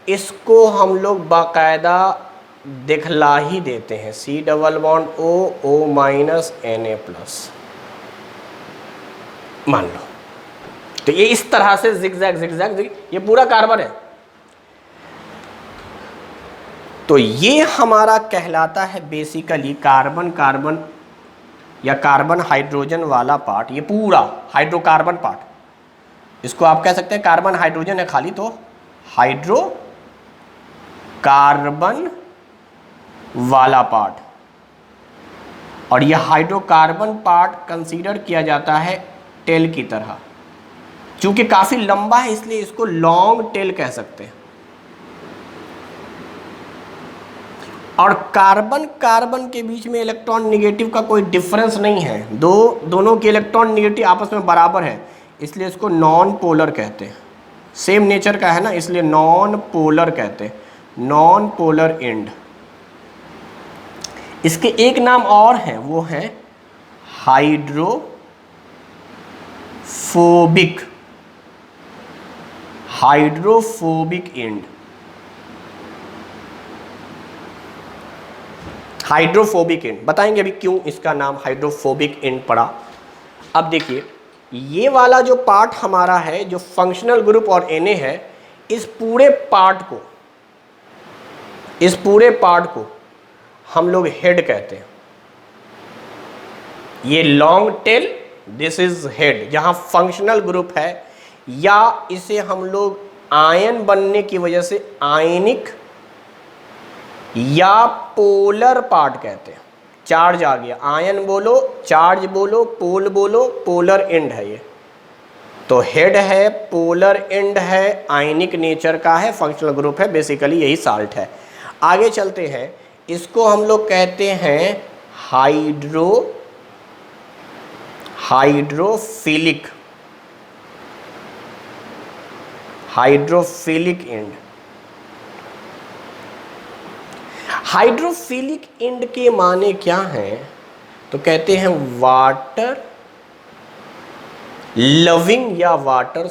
इसको हम लोग बाकायदा दिखला ही देते हैं, C double bond O, O minus Na plus, मान लो। तो ये इस तरह से जिगजैग जिगजैग ये पूरा कार्बन है। तो ये हमारा कहलाता है बेसिकली कार्बन कार्बन या कार्बन हाइड्रोजन वाला पार्ट, ये पूरा हाइड्रोकार्बन पार्ट। इसको आप कह सकते हैं कार्बन हाइड्रोजन है खाली, तो हाइड्रो कार्बन वाला पार्ट। और यह हाइड्रोकार्बन पार्ट कंसीडर किया जाता है टेल की तरह, क्योंकि काफी लंबा है इसलिए इसको लॉन्ग टेल कह सकते हैं। और कार्बन कार्बन के बीच में इलेक्ट्रॉन नेगेटिव का कोई डिफरेंस नहीं है, दोनों के इलेक्ट्रॉन नेगेटिव आपस में बराबर है, इसलिए इसको नॉन पोलर कहते हैं। सेम नेचर का है ना, इसलिए नॉन पोलर कहते हैं, नॉन पोलर एंड। इसके एक नाम और है, वो है hydrophobic, hydrophobic and. Hydrophobic and बताएंगे अभी क्यों इसका नाम हाइड्रोफोबिक एंड पड़ा। अब देखिए ये वाला जो पार्ट हमारा है, जो फंक्शनल ग्रुप और Na है, इस पूरे पार्ट को हम लोग हेड कहते हैं। ये long tail, this is head, जहां फंक्शनल ग्रुप है, या इसे हम लोग आयन बनने की वजह से आयनिक या पोलर पार्ट कहते हैं। चार्ज आ गया, आयन बोलो, चार्ज बोलो, पोल बोलो, पोलर एंड है ये। तो हेड है, पोलर एंड है, आयनिक नेचर का है, फंक्शनल ग्रुप है, बेसिकली यही साल्ट है। आगे चलते हैं, इसको हम लोग कहते हैं हाइड्रोफिलिक एंड। हाइड्रोफिलिक एंड के माने क्या हैं? तो कहते हैं वाटर लविंग या वाटर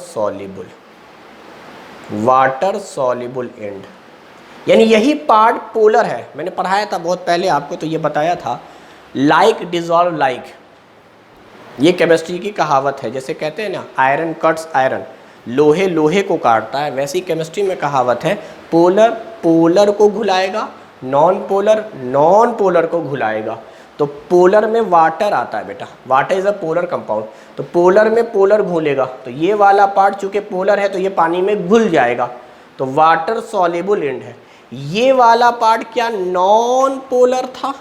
सॉल्युबल एंड। यानी यही पार्ट पोलर है। मैंने पढ़ाया था बहुत पहले आपको, तो ये बताया था लाइक डिजॉल्व लाइक, ये केमिस्ट्री की कहावत है। जैसे कहते हैं ना आयरन कट्स आयरन, लोहे लोहे को काटता है, वैसी केमिस्ट्री में कहावत है पोलर पोलर को घुलाएगा, नॉन पोलर को घुलाएगा। तो पोलर में वाटर आता है बेटा, water is a polar compound, तो पोलर में पोलर घुलेगा, तो ये वाला पार्ट चूंकि पोलर है तो ये पानी में घुल जाएगा, तो वाटर सॉल्युबल एंड है। ये वाला पार्ट क्या नॉन पोलर था?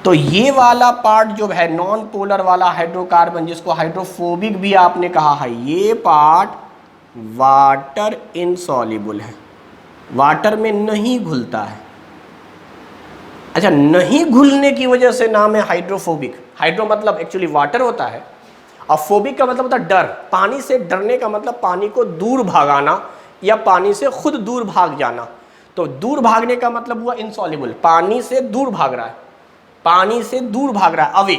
तो ये वाला पार्ट जो है नॉन पोलर वाला हाइड्रोकार्बन, जिसको हाइड्रोफोबिक भी आपने कहा है, ये पार्ट वाटर इनसॉल्युबल है, वाटर में नहीं घुलता है। अच्छा, नहीं घुलने की वजह से नाम है हाइड्रोफोबिक। हाइड्रो मतलब एक्चुअली वाटर होता है, और फोबिक का मतलब होता है डर। पानी से डरने का मतलब पानी को दूर भागाना या पानी से खुद दूर भाग जाना। तो दूर भागने का मतलब हुआ इनसॉल्युबल, पानी से दूर भाग रहा है, पानी से दूर भाग रहा है, अवे।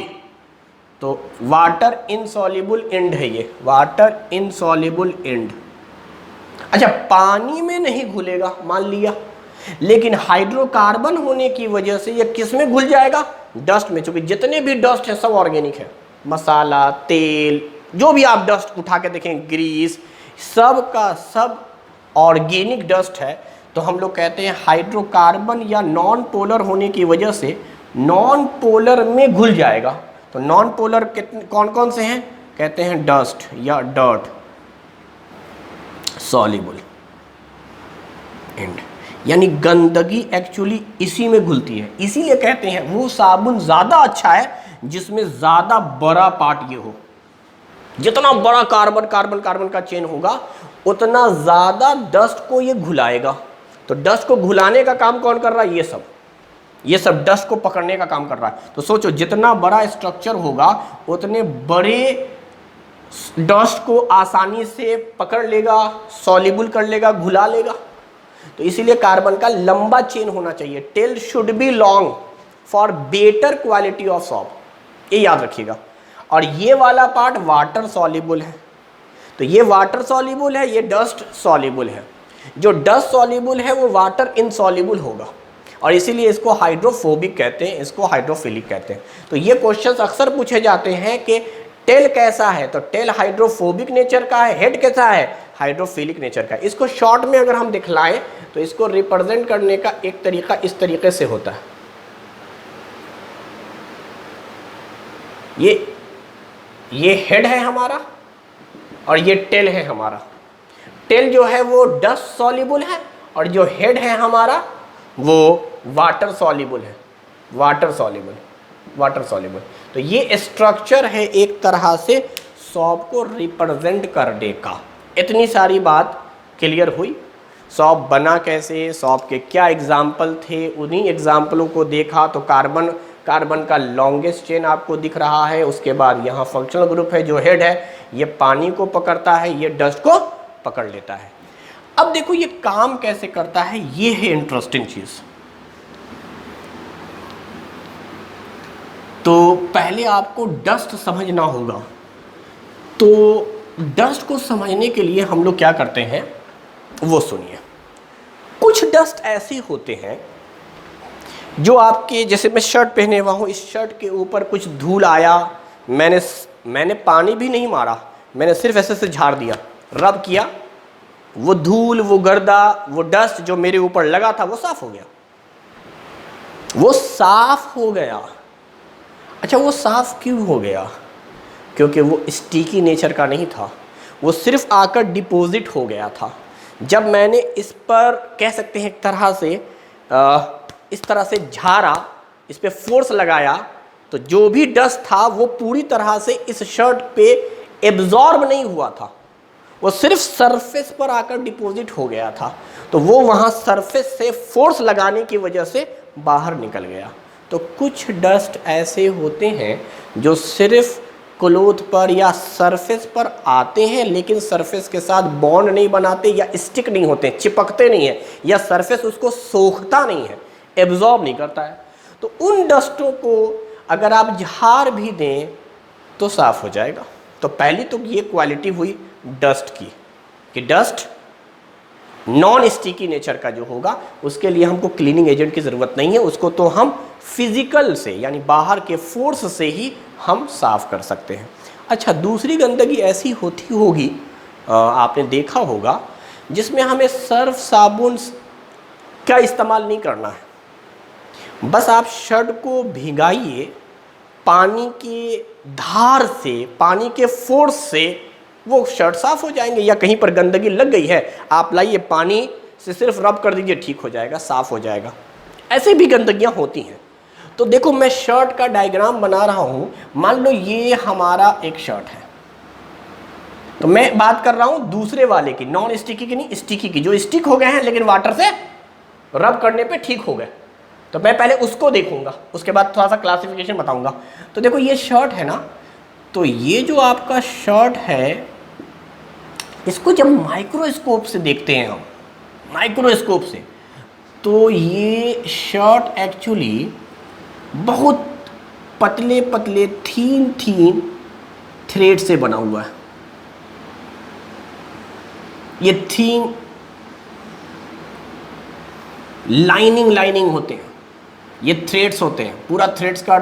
तो वाटर इनसॉल्युबल एंड है ये, वाटर इनसॉल्युबल एंड। अच्छा, पानी में नहीं घुलेगा मान लिया, लेकिन हाइड्रोकार्बन होने की वजह से ये किस में घुल जाएगा? डस्ट में। चूंकि जितने भी डस्ट है सब ऑर्गेनिक है, मसाला, तेल, जो भी आप डस्ट उठा के देखें, ग्रीस, सब का सब ऑर्गेनिक डस्ट है। तो हम लोग कहते हैं हाइड्रोकार्बन या नॉन पोलर होने की वजह से नॉन पोलर में घुल जाएगा। तो नॉन पोलर कौन कौन से हैं? कहते हैं डस्ट या डर्ट सॉल्युबल एंड। यानी गंदगी एक्चुअली इसी में घुलती है। इसीलिए कहते हैं वो साबुन ज़्यादा अच्छा है जिसमें ज़्यादा बड़ा पार्ट ये हो। जितना बड़ा कार्बन कार्बन कार्बन का चेन होगा उतना ज़्यादा डस्ट को ये घुलाएगा। तो डस्ट को घुलाने का काम कौन कर रहा है? ये सब डस्ट को पकड़ने का काम कर रहा है। तो सोचो जितना बड़ा स्ट्रक्चर होगा उतने बड़े डस्ट को आसानी से पकड़ लेगा, सॉल्युबल कर लेगा, घुला लेगा। तो इसीलिए कार्बन का लंबा चेन होना चाहिए। Tail should be long for better quality of soap, ये याद रखिएगा। और ये वाला पार्ट वाटर सॉल्युबल है, तो ये वाटर सॉल्युबल है, ये डस्ट सॉल्युबल है। जो डस्ट सॉल्युबल है वो वाटर इनसॉल्युबल होगा और इसीलिए इसको हाइड्रोफोबिक कहते हैं, इसको हाइड्रोफिलिक कहते हैं। तो ये क्वेश्चंस अक्सर पूछे जाते हैं कि टेल कैसा है, तो टेल हाइड्रोफोबिक नेचर का है, हेड कैसा है, हाइड्रोफिलिक नेचर का है। इसको शॉर्ट में अगर हम दिखलाएं तो इसको रिप्रेजेंट करने का एक तरीका इस तरीके से होता है। ये हेड है हमारा और ये टेल है हमारा। टेल जो है वो डस्ट सॉल्युबल है और जो हेड है हमारा वो वाटर सॉल्युबल है, वाटर सॉल्युबल। तो ये स्ट्रक्चर है एक तरह से सॉप को रिप्रेजेंट करने का। इतनी सारी बात क्लियर हुई। सॉप बना कैसे, सॉप के क्या एग्जाम्पल थे, उन्हीं एग्जाम्पलों को देखा। तो कार्बन का लॉन्गेस्ट चेन आपको दिख रहा है। उसके बाद यहाँ फंक्शनल ग्रुप है, जो हेड है ये पानी को पकड़ता है, ये डस्ट को पकड़ लेता है। अब देखो ये काम कैसे करता है, ये है इंटरेस्टिंग चीज। तो पहले आपको डस्ट समझना होगा। तो डस्ट को समझने के लिए हम लोग क्या करते हैं वो सुनिए। कुछ डस्ट ऐसे होते हैं जो आपके, जैसे मैं शर्ट पहने हुआ हूँ, इस शर्ट के ऊपर कुछ धूल आया, मैंने पानी भी नहीं मारा, मैंने सिर्फ ऐसे से झाड़ दिया, रब किया, वो धूल, वो गर्दा, वो डस्ट जो मेरे ऊपर लगा था वो साफ हो गया, वो साफ हो गया। अच्छा, वो साफ क्यों हो गया? क्योंकि वो स्टिकी नेचर का नहीं था, वो सिर्फ आकर डिपॉजिट हो गया था। जब मैंने इस पर कह सकते हैं एक तरह से इस तरह से झाड़ा, इस पे फोर्स लगाया, तो जो भी डस्ट था वो पूरी तरह से इस शर्ट पे एब्जॉर्ब नहीं हुआ था, वो सिर्फ सरफेस पर आकर डिपॉजिट हो गया था। तो वो वहाँ सरफेस से फोर्स लगाने की वजह से बाहर निकल गया। तो कुछ डस्ट ऐसे होते हैं जो सिर्फ क्लोथ पर या सरफेस पर आते हैं, लेकिन सरफेस के साथ बॉन्ड नहीं बनाते या स्टिक नहीं होते, चिपकते नहीं है, या सरफेस उसको सोखता नहीं है, एब्जॉर्ब नहीं करता है। तो उन डस्टों को अगर आप झाड़ भी दें तो साफ हो जाएगा। तो पहली तो ये क्वालिटी हुई डस्ट की कि डस्ट नॉन स्टिकी नेचर का जो होगा उसके लिए हमको क्लीनिंग एजेंट की ज़रूरत नहीं है, उसको तो हम फिजिकल से यानी बाहर के फोर्स से ही हम साफ कर सकते हैं। अच्छा, दूसरी गंदगी ऐसी होती होगी, आपने देखा होगा, जिसमें हमें सर्फ साबुन का इस्तेमाल नहीं करना है। बस आप शर्ट को भिगाइए, पानी की धार से, पानी के फोर्स से वो शर्ट साफ हो जाएंगे। या कहीं पर गंदगी लग गई है, आप लाइए पानी से सिर्फ रब कर दीजिए, ठीक हो जाएगा, साफ हो जाएगा। ऐसे भी गंदगियां होती हैं। तो देखो मैं शर्ट का डायग्राम बना रहा हूँ, मान लो ये हमारा एक शर्ट है, तो मैं बात कर रहा हूँ दूसरे वाले की, नॉन स्टिकी की नहीं, स्टिकी की, जो स्टिक हो गए हैं लेकिन वाटर से रब करने पे ठीक हो गए। तो मैं पहले उसको देखूंगा, उसके बाद थोड़ा सा क्लासिफिकेशन बताऊंगा। तो देखो ये शर्ट है ना, तो ये जो आपका शर्ट है, इसको जब माइक्रोस्कोप से देखते हैं हम, माइक्रोस्कोप से, तो ये शर्ट एक्चुअली बहुत पतले पतले थीन थ्रेड से बना हुआ है। ये थीन लाइनिंग होते हैं, ये थ्रेड्स होते हैं, पूरा थ्रेड्स का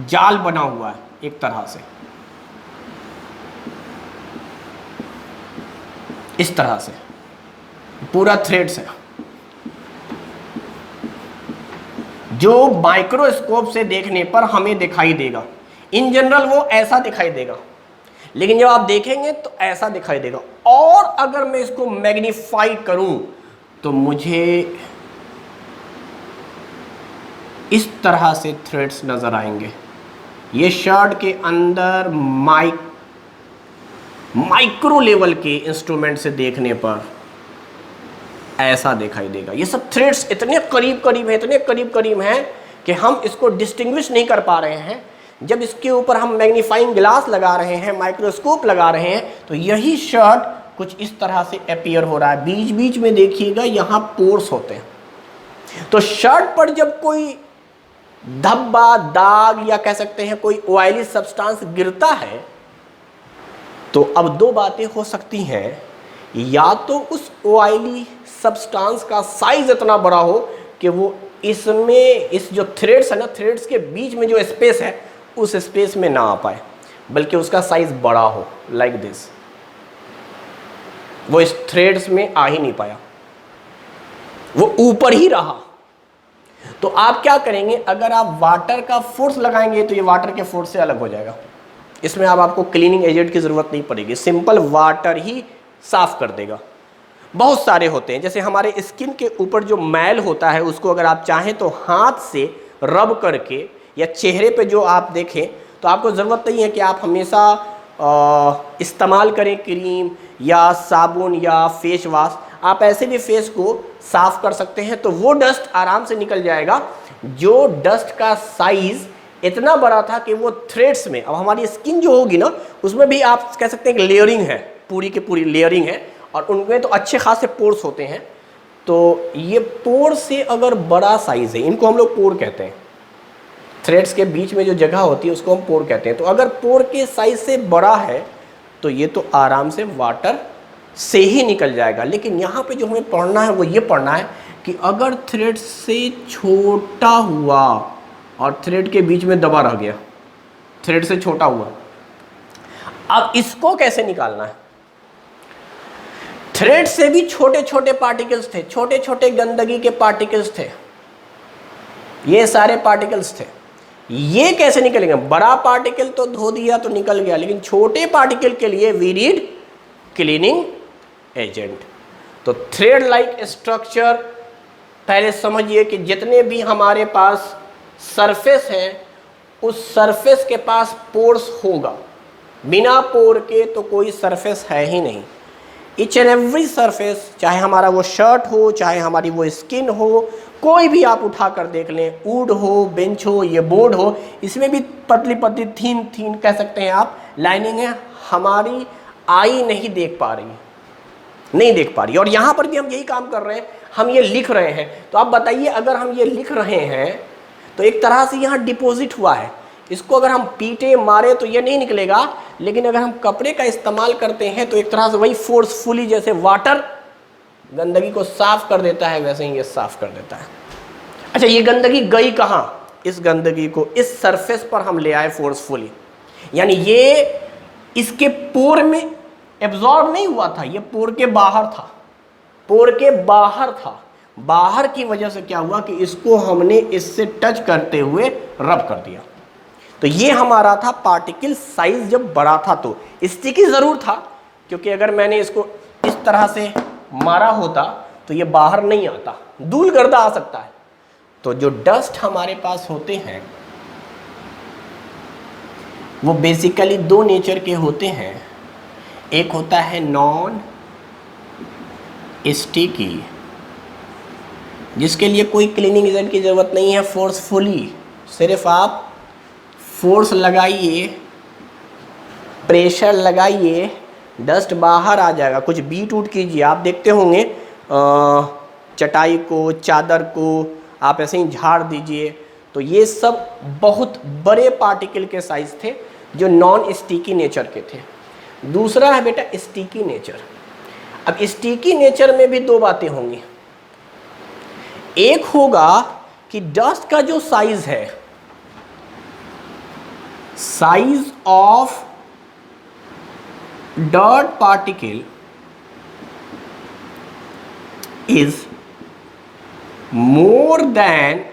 जाल बना हुआ है एक तरह से, इस तरह से पूरा थ्रेड्स है, जो माइक्रोस्कोप से देखने पर हमें दिखाई देगा। इन जनरल वो ऐसा दिखाई देगा, लेकिन जब आप देखेंगे तो ऐसा दिखाई देगा। और अगर मैं इसको मैग्नीफाई करूं तो मुझे इस तरह से थ्रेड्स नज़र आएंगे। ये शर्ट के अंदर माइक्रो लेवल के इंस्ट्रूमेंट से देखने पर ऐसा दिखाई देगा। ये सब थ्रेड्स इतने करीब करीब हैं, इतने करीब करीब हैं कि हम इसको डिस्टिंग्विश नहीं कर पा रहे हैं। जब इसके ऊपर हम मैग्नीफाइंग ग्लास लगा रहे हैं, माइक्रोस्कोप लगा रहे हैं, तो यही शर्ट कुछ इस तरह से अपीयर हो रहा है। बीच बीच में देखिएगा यहाँ पोर्स होते हैं। तो शर्ट पर जब कोई धब्बा, दाग या कह सकते हैं कोई ऑयली सब्सटेंस गिरता है, तो अब दो बातें हो सकती हैं। या तो उस ऑयली सब्सटेंस का साइज इतना बड़ा हो कि वो इसमें, इस जो थ्रेड्स है ना, थ्रेड्स के बीच में जो स्पेस है उस स्पेस में ना आ पाए, बल्कि उसका साइज बड़ा हो, लाइक दिस। वो इस थ्रेड्स में आ ही नहीं पाया, वो ऊपर ही रहा। तो आप क्या करेंगे, अगर आप वाटर का फोर्स लगाएंगे तो ये वाटर के फोर्स से अलग हो जाएगा। इसमें अब आपको क्लीनिंग एजेंट की ज़रूरत नहीं पड़ेगी, सिंपल वाटर ही साफ कर देगा। बहुत सारे होते हैं, जैसे हमारे स्किन के ऊपर जो मैल होता है उसको अगर आप चाहें तो हाथ से रब करके, या चेहरे पे जो आप देखें, तो आपको ज़रूरत नहीं है कि आप हमेशा इस्तेमाल करें क्रीम या साबुन या फेस वॉश। आप ऐसे भी फेस को साफ कर सकते हैं, तो वो डस्ट आराम से निकल जाएगा। जो डस्ट का साइज इतना बड़ा था कि वो थ्रेड्स में, अब हमारी स्किन जो होगी ना उसमें भी आप कह सकते हैं कि लेयरिंग है, पूरी की पूरी लेयरिंग है, और उनमें तो अच्छे खासे पोर्स होते हैं। तो ये पोर से अगर बड़ा साइज है, इनको हम लोग पोर कहते हैं, थ्रेड्स के बीच में जो जगह होती है उसको हम पोर कहते हैं। तो अगर पोर के साइज से बड़ा है तो ये तो आराम से वाटर से ही निकल जाएगा। लेकिन यहाँ पे जो हमें पढ़ना है वो ये पढ़ना है कि अगर थ्रेड से छोटा हुआ और थ्रेड के बीच में दबा रह गया, थ्रेड से छोटा हुआ, अब इसको कैसे निकालना है। थ्रेड से भी छोटे छोटे पार्टिकल्स थे, छोटे छोटे गंदगी के पार्टिकल्स थे, ये सारे पार्टिकल्स थे। ये कैसे निकलेंगे। बड़ा पार्टिकल तो धो दिया तो निकल गया, लेकिन छोटे पार्टिकल के लिए वी नीड क्लीनिंग एजेंट। तो थ्रेड लाइक स्ट्रक्चर, पहले समझिए कि जितने भी हमारे पास सरफेस है उस सरफेस के पास पोर्स होगा। बिना पोर के तो कोई सरफेस है ही नहीं। ईच एंड एवरी सरफेस, चाहे हमारा वो शर्ट हो, चाहे हमारी वो स्किन हो, कोई भी आप उठा कर देख लें, वुड हो, बेंच हो, ये बोर्ड हो, इसमें भी पतली पतली थीन थीन कह सकते हैं आप लाइनिंग है। हमारी आई नहीं देख पा रही, नहीं देख पा रही। और यहाँ पर भी हम यही काम कर रहे हैं, हम ये लिख रहे हैं। तो आप बताइए, अगर हम ये लिख रहे हैं तो एक तरह से यहाँ डिपॉजिट हुआ है। इसको अगर हम पीटे मारे तो ये नहीं निकलेगा, लेकिन अगर हम कपड़े का इस्तेमाल करते हैं तो एक तरह से वही फोर्सफुली, जैसे वाटर गंदगी को साफ कर देता है वैसे ही ये साफ कर देता है। अच्छा, ये गंदगी गई कहाँ। इस गंदगी को इस सरफेस पर हम ले आए फोर्सफुली, यानी ये इसके पोर में एब्जॉर्ब नहीं हुआ था, ये पोर के बाहर था, पोर के बाहर था। बाहर की वजह से क्या हुआ कि इसको हमने इससे टच करते हुए रब कर दिया। तो ये हमारा था पार्टिकल साइज जब बड़ा था तो स्टिकी जरूर था, क्योंकि अगर मैंने इसको इस तरह से मारा होता तो ये बाहर नहीं आता, धूल गर्दा आ सकता है। तो जो डस्ट हमारे पास होते हैं वो बेसिकली दो नेचर के होते हैं। एक होता है नॉन स्टिकी, जिसके लिए कोई क्लीनिंग एजेंट की ज़रूरत नहीं है। फोर्सफुली सिर्फ आप फोर्स लगाइए, प्रेशर लगाइए, डस्ट बाहर आ जाएगा। कुछ बीट उट कीजिए, आप देखते होंगे चटाई को, चादर को आप ऐसे ही झाड़ दीजिए, तो ये सब बहुत बड़े पार्टिकल के साइज थे जो नॉन स्टिकी नेचर के थे। दूसरा है बेटा स्टिकी नेचर। अब स्टिकी नेचर में भी दो बातें होंगी। एक होगा कि डस्ट का जो साइज है, size of dirt particle is more than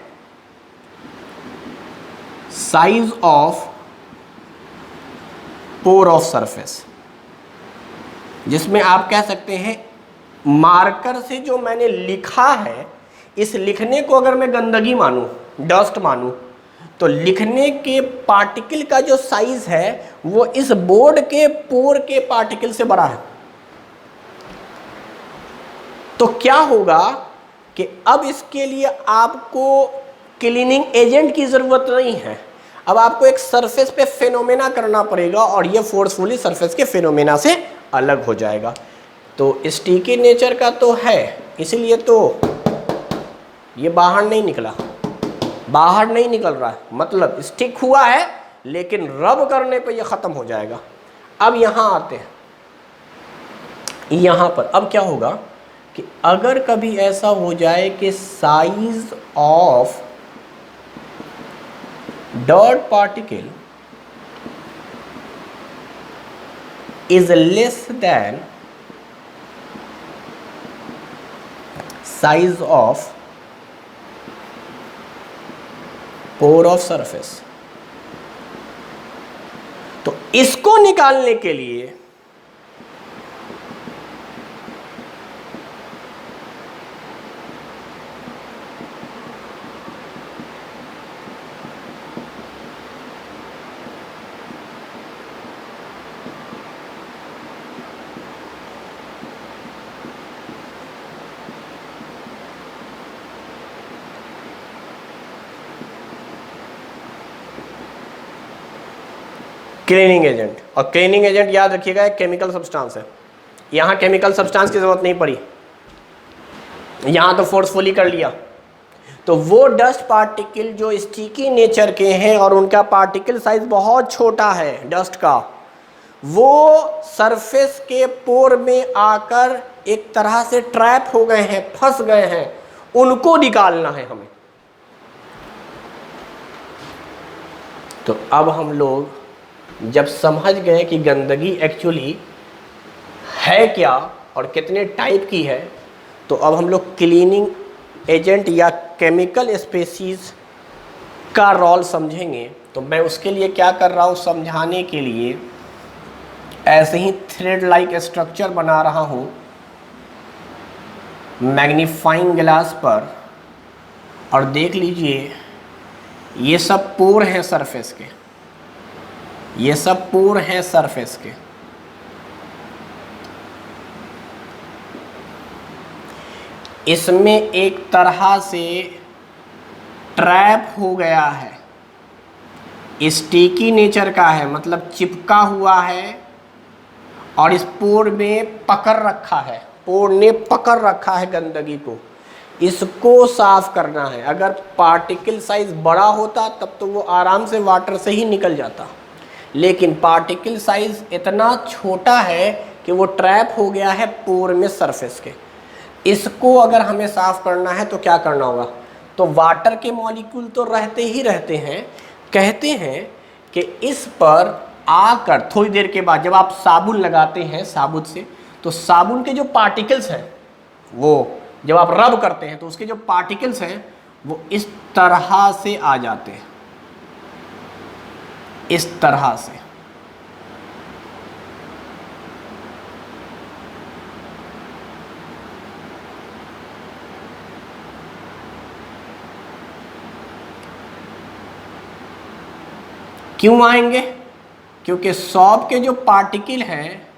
size of pore of surface, जिसमें आप कह सकते हैं मार्कर से जो मैंने लिखा है, इस लिखने को अगर मैं गंदगी मानूं, डस्ट मानूं, तो लिखने के पार्टिकल का जो साइज है वो इस बोर्ड के पोर के पार्टिकल से बड़ा है। तो क्या होगा कि अब इसके लिए आपको क्लीनिंग एजेंट की जरूरत नहीं है, अब आपको एक सरफेस पे फेनोमेना करना पड़ेगा और ये फोर्सफुली सरफेस के फेनोमेना से अलग हो जाएगा। तो स्टिकी नेचर का तो है, इसलिए तो ये बाहर नहीं निकला, बाहर नहीं निकल रहा है, मतलब स्टिक हुआ है लेकिन रब करने पे ये ख़त्म हो जाएगा। अब यहाँ आते हैं, यहाँ पर अब क्या होगा कि अगर कभी ऐसा हो जाए कि size of dot particle is less than size of pore of surface, तो इसको निकालने के लिए क्लीनिंग एजेंट, और क्लीनिंग एजेंट याद रखिएगा एक केमिकल सब्सटेंस है। यहाँ केमिकल सब्सटेंस की जरूरत नहीं पड़ी, यहाँ तो फोर्सफुली कर लिया। तो वो डस्ट पार्टिकल जो स्टिकी नेचर के हैं और उनका पार्टिकल साइज बहुत छोटा है डस्ट का, वो सरफेस के पोर में आकर एक तरह से ट्रैप हो गए हैं, फंस गए हैं, उनको निकालना है हमें। तो अब हम लोग जब समझ गए कि गंदगी एक्चुअली है क्या और कितने टाइप की है, तो अब हम लोग क्लीनिंग एजेंट या केमिकल स्पेसीज का रोल समझेंगे। तो मैं उसके लिए क्या कर रहा हूँ, समझाने के लिए ऐसे ही थ्रेड लाइक स्ट्रक्चर बना रहा हूँ मैग्नीफाइंग ग्लास पर, और देख लीजिए ये सब पोर हैं सरफेस के, ये सब पोर हैं सरफेस के। इसमें एक तरह से ट्रैप हो गया है, स्टिकी नेचर का है, मतलब चिपका हुआ है और इस पोर में पकड़ रखा है, पोर ने पकड़ रखा है गंदगी को। इसको साफ करना है। अगर पार्टिकल साइज बड़ा होता तब तो वो आराम से वाटर से ही निकल जाता, लेकिन पार्टिकल साइज इतना छोटा है कि वो ट्रैप हो गया है पोर में सरफेस के। इसको अगर हमें साफ करना है तो क्या करना होगा, तो वाटर के मॉलिक्यूल तो रहते ही रहते हैं। कहते हैं कि इस पर आकर थोड़ी देर के बाद जब आप साबुन लगाते हैं साबुन से, तो साबुन के जो पार्टिकल्स हैं वो जब आप रब करते हैं तो उसके जो पार्टिकल्स हैं वो इस तरह से आ जाते हैं, इस तरह से। क्यों आएंगे, क्योंकि सॉप के जो पार्टिकल हैं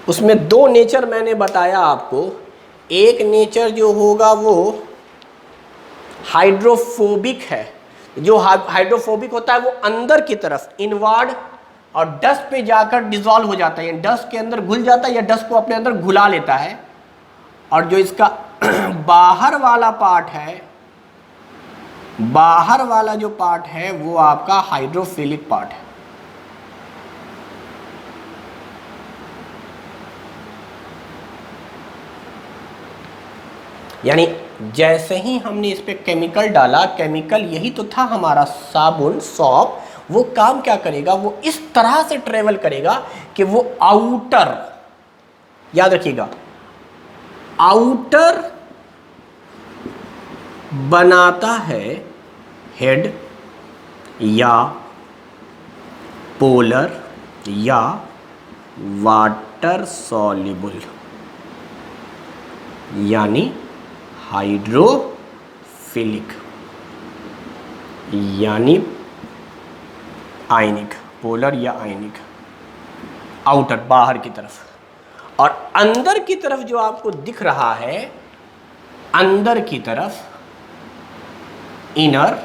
उसमें दो नेचर मैंने बताया आपको। एक नेचर जो होगा वो हाइड्रोफोबिक है, जो हाइड्रोफोबिक होता है वो अंदर की तरफ इनवर्ड और डस्ट पे जाकर डिसॉल्व हो जाता है, डस्ट के अंदर घुल जाता है या डस्ट को अपने अंदर घुला लेता है। और जो इसका बाहर वाला पार्ट है, बाहर वाला जो पार्ट है वो आपका हाइड्रोफिलिक पार्ट है। यानी जैसे ही हमने इस पे केमिकल डाला, केमिकल यही तो था हमारा साबुन सॉप, वो काम क्या करेगा, वो इस तरह से ट्रेवल करेगा कि वो आउटर, याद रखिएगा, आउटर बनाता है हेड या पोलर या वाटर सॉल्युबल, यानी हाइड्रोफिलिक। यानी आयनिक, पोलर या आयनिक, आउटर बाहर की तरफ। और अंदर की तरफ जो आपको दिख रहा है, अंदर की तरफ इनर,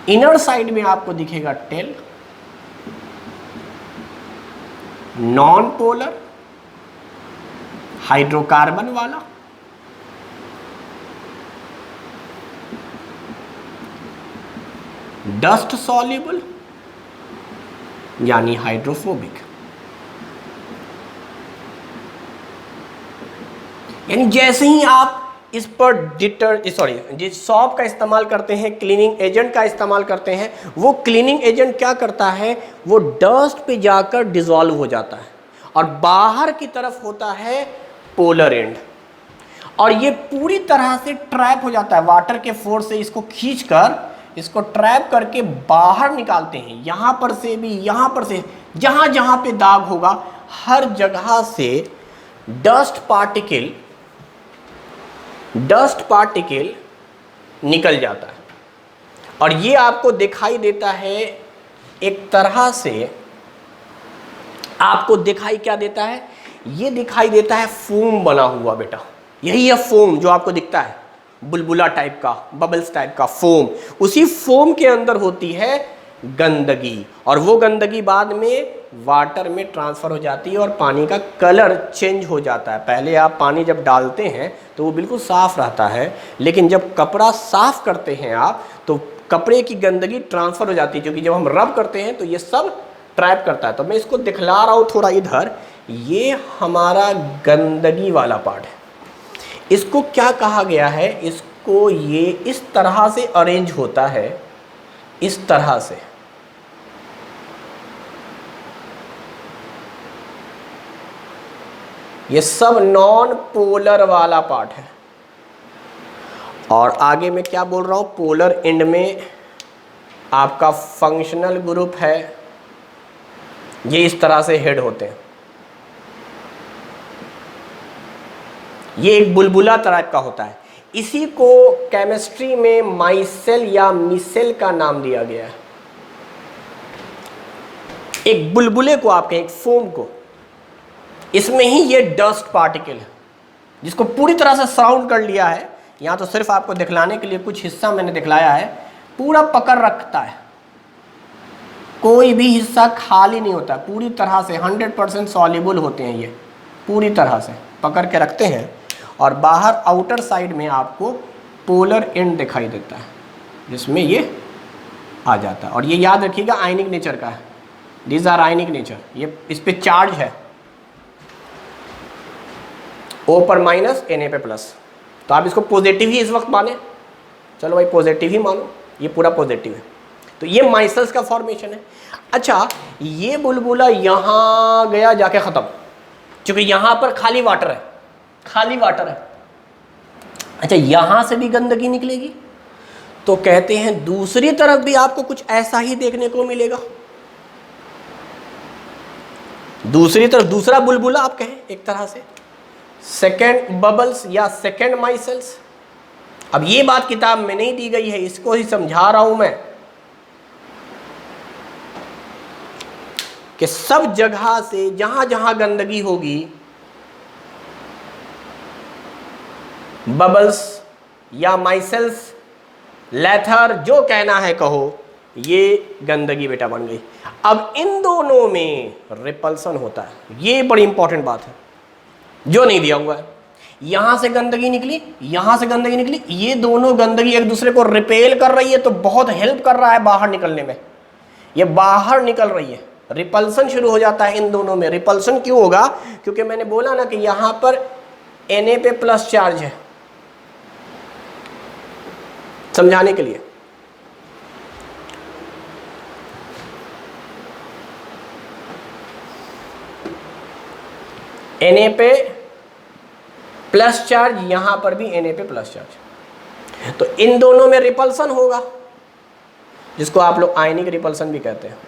इनर साइड में आपको दिखेगा टेल, नॉन पोलर हाइड्रोकार्बन वाला, डस्ट सॉल्युबल यानी हाइड्रोफोबिक। यानी जैसे ही आप इस पर जिस सॉप का इस्तेमाल करते हैं, क्लीनिंग एजेंट का इस्तेमाल करते हैं, वो क्लीनिंग एजेंट क्या करता है, वो डस्ट पे जाकर डिसॉल्व हो जाता है और बाहर की तरफ होता है पोलर एंड, और ये पूरी तरह से ट्रैप हो जाता है वाटर के फोर्स से। इसको खींचकर, इसको ट्रैप करके बाहर निकालते हैं, यहां पर से भी, यहां पर से, जहां जहां पे दाग होगा हर जगह से डस्ट पार्टिकल निकल जाता है। और ये आपको दिखाई देता है एक तरह से, आपको दिखाई क्या देता है, ये दिखाई देता है फोम बना हुआ बेटा। यही है फोम जो आपको दिखता है, बुलबुला टाइप का, बबल्स टाइप का फोम। उसी फोम के अंदर होती है गंदगी, और वो गंदगी बाद में वाटर में ट्रांसफ़र हो जाती है और पानी का कलर चेंज हो जाता है। पहले आप पानी जब डालते हैं तो वो बिल्कुल साफ़ रहता है, लेकिन जब कपड़ा साफ़ करते हैं आप तो कपड़े की गंदगी ट्रांसफ़र हो जाती है, क्योंकि जब हम रब करते हैं तो ये सब ट्रैप करता है। तो मैं इसको दिखला रहा हूँ थोड़ा इधर, ये हमारा गंदगी वाला पार्ट है। इसको क्या कहा गया है, इसको ये इस तरह से अरेंज होता है, इस तरह से। ये सब नॉन पोलर वाला पार्ट है। और आगे मैं क्या बोल रहा हूं, पोलर एंड में आपका फंक्शनल ग्रुप है, ये इस तरह से हेड होते हैं। ये एक बुलबुला टाइप का होता है, इसी को केमिस्ट्री में माइसेल या मिसेल का नाम दिया गया है। एक बुलबुले को आप कहें, एक फोम को, इसमें ही ये डस्ट पार्टिकल है जिसको पूरी तरह से सराउंड कर लिया है। यहाँ तो सिर्फ आपको दिखलाने के लिए कुछ हिस्सा मैंने दिखलाया है, पूरा पकड़ रखता है, कोई भी हिस्सा खाली नहीं होता, पूरी तरह से 100% सॉल्युबल होते हैं, ये पूरी तरह से पकड़ के रखते हैं। और बाहर आउटर साइड में आपको पोलर एंड दिखाई देता है जिसमें ये आ जाता है। और ये याद रखिएगा आयनिक नेचर का है, दीज आर आयनिक नेचर। ये इस पे चार्ज है, O पर माइनस Na पे प्लस, तो आप इसको पॉजिटिव ही इस वक्त माने, चलो भाई पॉजिटिव ही मानो, ये पूरा पॉजिटिव है। तो ये माइसेल्स का फॉर्मेशन है। अच्छा, ये बुलबुला यहाँ गया जाके ख़त्म, क्योंकि यहाँ पर खाली वाटर है, खाली वाटर है। अच्छा, यहाँ से भी गंदगी निकलेगी, तो कहते हैं दूसरी तरफ भी आपको कुछ ऐसा ही देखने को मिलेगा। दूसरी तरफ दूसरा बुलबुला आप कहें एक तरह से, सेकेंड बबल्स या सेकेंड माइसेल्स। अब ये बात किताब में नहीं दी गई है, इसको ही समझा रहा हूं मैं कि सब जगह से जहां जहां गंदगी होगी, बबल्स या माइसेल्स, लेथर, जो कहना है कहो, ये गंदगी बेटा बन गई। अब इन दोनों में रिपल्सन होता है, ये बड़ी इंपॉर्टेंट बात है जो नहीं दिया हुआ है। यहां से गंदगी निकली, यहां से गंदगी निकली, ये दोनों गंदगी एक दूसरे को रिपेल कर रही है, तो बहुत हेल्प कर रहा है बाहर निकलने में। ये बाहर निकल रही है, रिपल्सन शुरू हो जाता है इन दोनों में। रिपल्सन क्यों होगा, क्योंकि मैंने बोला ना कि यहां पर Na पे प्लस चार्ज है, समझाने के लिए। Na पे प्लस चार्ज, यहां पर भी Na पे प्लस चार्ज, तो इन दोनों में रिपल्सन होगा, जिसको आप लोग आयनिक रिपल्सन भी कहते हैं।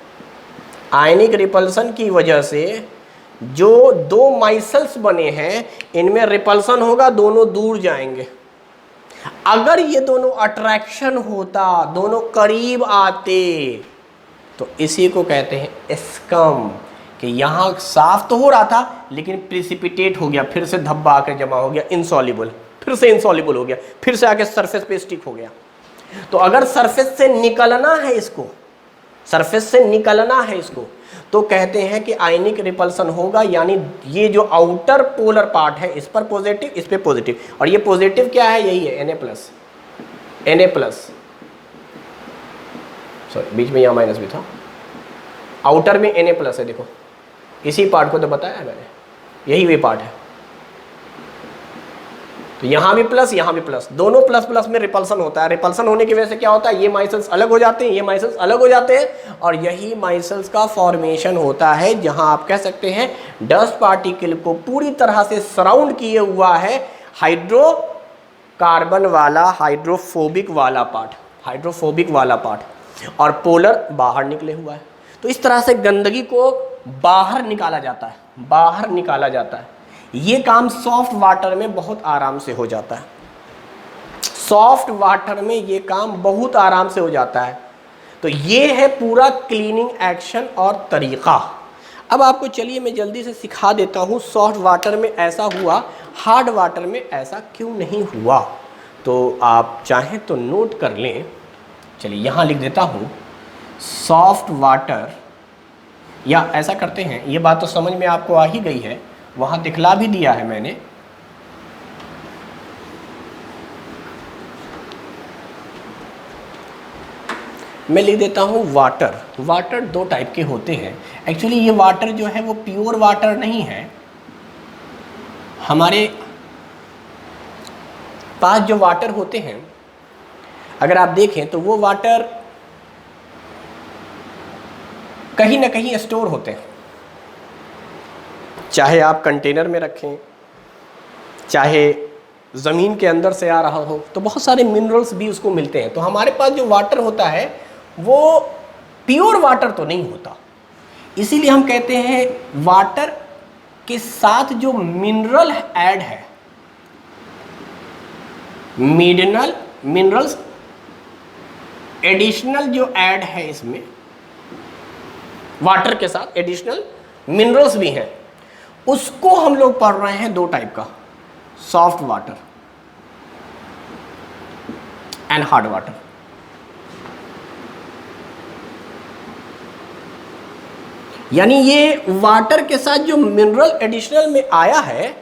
आयनिक रिपल्सन की वजह से जो दो माइसेल्स बने हैं, इनमें रिपल्सन होगा, दोनों दूर जाएंगे। अगर ये दोनों अट्रैक्शन होता, दोनों करीब आते, तो इसी को कहते हैं एस्कम, कि यहाँ साफ तो हो रहा था लेकिन प्रिसिपिटेट हो गया, फिर से धब्बा आकर जमा हो गया, इनसॉल्युबल, फिर से इनसॉल्युबल हो गया, फिर से आके सरफेस पे स्टिक हो गया। तो अगर सरफेस से निकलना है इसको, सरफेस से निकलना है इसको, तो कहते हैं कि आयनिक रिपल्सन होगा, यानी ये जो आउटर पोलर पार्ट है इस पर पॉजिटिव, इस पे पॉजिटिव, और ये पॉजिटिव क्या है, यही है Na+, सॉरी बीच में यहाँ माइनस भी था, आउटर में Na+ है, देखो इसी पार्ट को तो बताया है मैंने, यही वे पार्ट है। तो यहाँ भी प्लस, यहाँ भी प्लस, दोनों प्लस प्लस में रिपल्सन होता है। रिपल्सन होने की वजह से क्या होता है, ये माइसल्स अलग हो जाते हैं, ये माइसल्स अलग हो जाते हैं, और यही माइसल्स का फॉर्मेशन होता है, जहां आप कह सकते हैं डस्ट पार्टिकल को पूरी तरह से सराउंड किए हुआ है हाइड्रोकार्बन वाला, हाइड्रोफोबिक वाला पार्ट, और पोलर बाहर निकले हुआ है। तो इस तरह से गंदगी को बाहर निकाला जाता है, ये काम सॉफ्ट वाटर में बहुत आराम से हो जाता है, सॉफ्ट वाटर में ये काम बहुत आराम से हो जाता है। तो ये है पूरा क्लीनिंग एक्शन और तरीका। अब आपको चलिए मैं जल्दी से सिखा देता हूँ, सॉफ्ट वाटर में ऐसा हुआ, हार्ड वाटर में ऐसा क्यों नहीं हुआ। तो आप चाहें तो नोट कर लें, चलिए यहाँ लिख देता हूँ, सॉफ्ट वाटर, या ऐसा करते हैं, ये बात तो समझ में आपको आ ही गई है, वहाँ दिखला भी दिया है मैंने। मैं लिख देता हूँ वाटर। वाटर दो टाइप के होते हैं। एक्चुअली ये वाटर जो है वो प्योर वाटर नहीं है। हमारे पास जो वाटर होते हैं, अगर आप देखें तो वो वाटर कहीं ना कहीं स्टोर होते हैं, चाहे आप कंटेनर में रखें, चाहे ज़मीन के अंदर से आ रहा हो, तो बहुत सारे मिनरल्स भी उसको मिलते हैं। तो हमारे पास जो वाटर होता है वो प्योर वाटर तो नहीं होता, इसीलिए हम कहते हैं वाटर के साथ जो मिनरल ऐड है, मिनरल्स एडिशनल जो ऐड है, इसमें वाटर के साथ एडिशनल मिनरल्स भी हैं, उसको हम लोग पढ़ रहे हैं दो टाइप का, soft water and hard water. यानी ये वाटर के साथ जो मिनरल एडिशनल में आया है,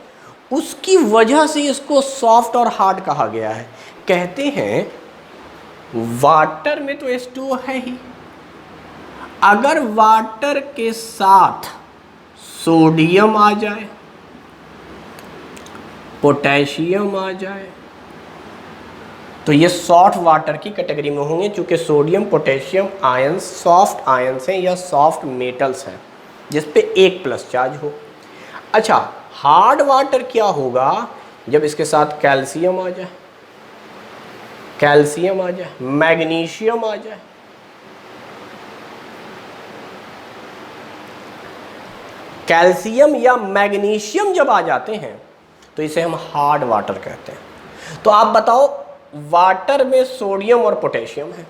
उसकी वजह से इसको सॉफ्ट और हार्ड कहा गया है। कहते हैं वाटर में तो H2O है ही, अगर वाटर के साथ सोडियम आ जाए, पोटेशियम आ जाए, तो ये सॉफ्ट वाटर की कैटेगरी में होंगे, क्योंकि sodium potassium ions soft ions हैं या सॉफ्ट मेटल्स हैं जिस पे 1+ चार्ज हो। अच्छा, हार्ड वाटर क्या होगा, जब इसके साथ कैल्शियम आ जाए, मैग्नीशियम आ जाए, कैल्शियम या मैग्नीशियम जब आ जाते हैं तो इसे हम हार्ड वाटर कहते हैं। तो आप बताओ, वाटर में सोडियम और पोटेशियम है,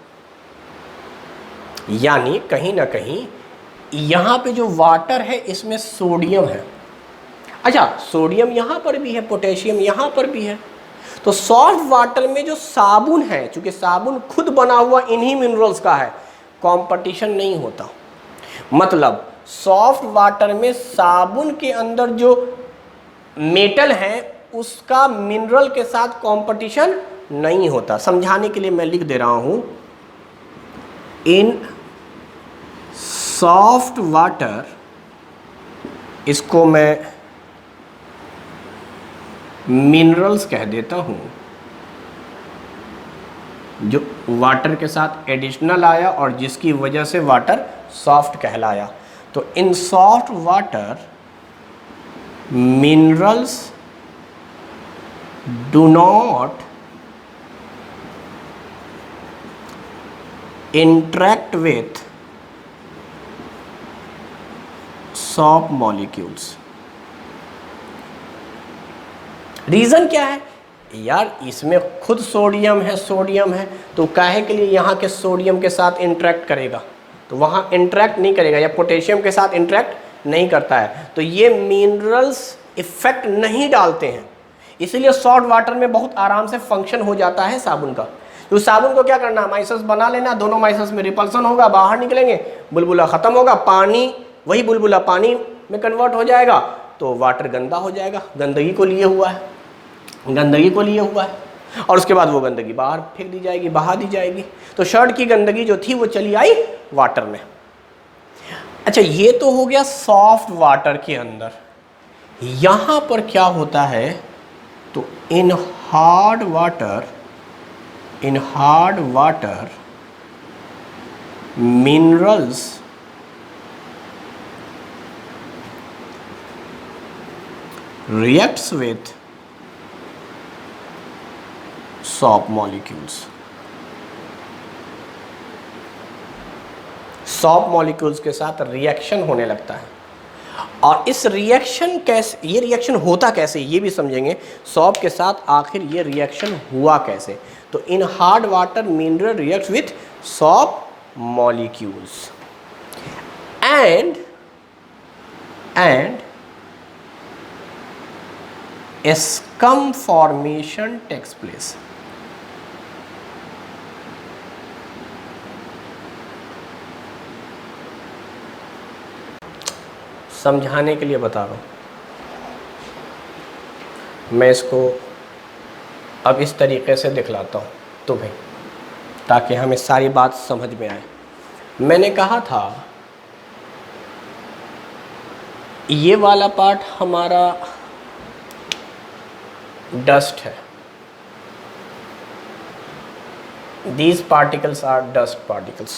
यानी कहीं ना कहीं यहाँ पे जो वाटर है इसमें सोडियम है। अच्छा, सोडियम यहाँ पर भी है, पोटेशियम यहाँ पर भी है। तो सॉफ्ट वाटर में जो साबुन है, चूंकि साबुन खुद बना हुआ इन्हीं मिनरल्स का है, कंपटीशन नहीं होता। मतलब सॉफ्ट वाटर में साबुन के अंदर जो मेटल है उसका मिनरल के साथ कंपटीशन नहीं होता। समझाने के लिए मैं लिख दे रहा हूं, इन सॉफ्ट वाटर, इसको मैं मिनरल्स कह देता हूं, जो वाटर के साथ एडिशनल आया और जिसकी वजह से वाटर सॉफ्ट कहलाया। तो in soft water minerals do not interact with soft molecules। Reason क्या है, यार इसमें खुद सोडियम है, तो काहे के लिए यहाँ के सोडियम के साथ इंटरेक्ट करेगा, तो वहाँ इंटरेक्ट नहीं करेगा, या पोटेशियम के साथ इंटरेक्ट नहीं करता है, तो ये मिनरल्स इफेक्ट नहीं डालते हैं, इसीलिए सॉल्ट वाटर में बहुत आराम से फंक्शन हो जाता है साबुन का। तो साबुन को क्या करना, माइसस बना लेना, दोनों माइसस में रिपल्सन होगा, बाहर निकलेंगे, बुलबुला खत्म होगा, पानी वही बुलबुला पानी में कन्वर्ट हो जाएगा, तो वाटर गंदा हो जाएगा, गंदगी को लिए हुआ है, और उसके बाद वो गंदगी बाहर फेंक दी जाएगी, बहा दी जाएगी। तो शर्ट की गंदगी जो थी वो चली आई वाटर में। अच्छा, ये तो हो गया सॉफ्ट वाटर के अंदर। यहाँ पर क्या होता है, तो in hard water minerals reacts with shop molecules के साथ रिएक्शन होने लगता है। और इस रिएक्शन कैसे, ये रिएक्शन होता कैसे ये भी समझेंगे, सॉप के साथ आखिर ये रिएक्शन हुआ कैसे। तो in hard water mineral react with shop molecules and scum formation takes place। समझाने के लिए बता रहा हूँ मैं, इसको अब इस तरीके से दिखलाता हूँ तुम्हें, ताकि हमें सारी बात समझ में आए। मैंने कहा था ये वाला पार्ट हमारा डस्ट है, these particles are dust particles।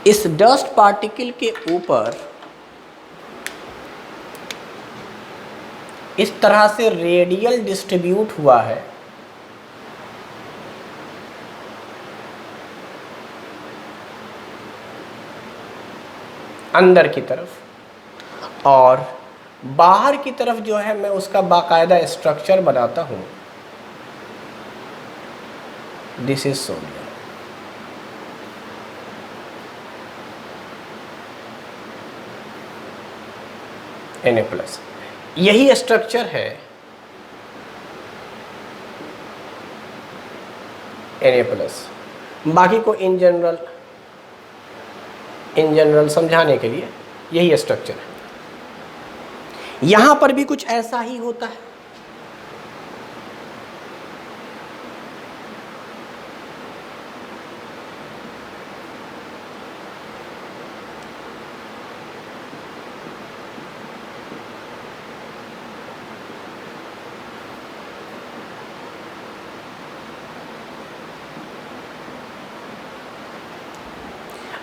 इस डस्ट पार्टिकल के ऊपर इस तरह से रेडियल डिस्ट्रीब्यूट हुआ है, अंदर की तरफ, और बाहर की तरफ जो है मैं उसका बाकायदा स्ट्रक्चर बनाता हूँ। दिस इज सोडियम, Na+, यही स्ट्रक्चर है Na+। बाकी को इन जनरल समझाने के लिए यही स्ट्रक्चर है। यहां पर भी कुछ ऐसा ही होता है।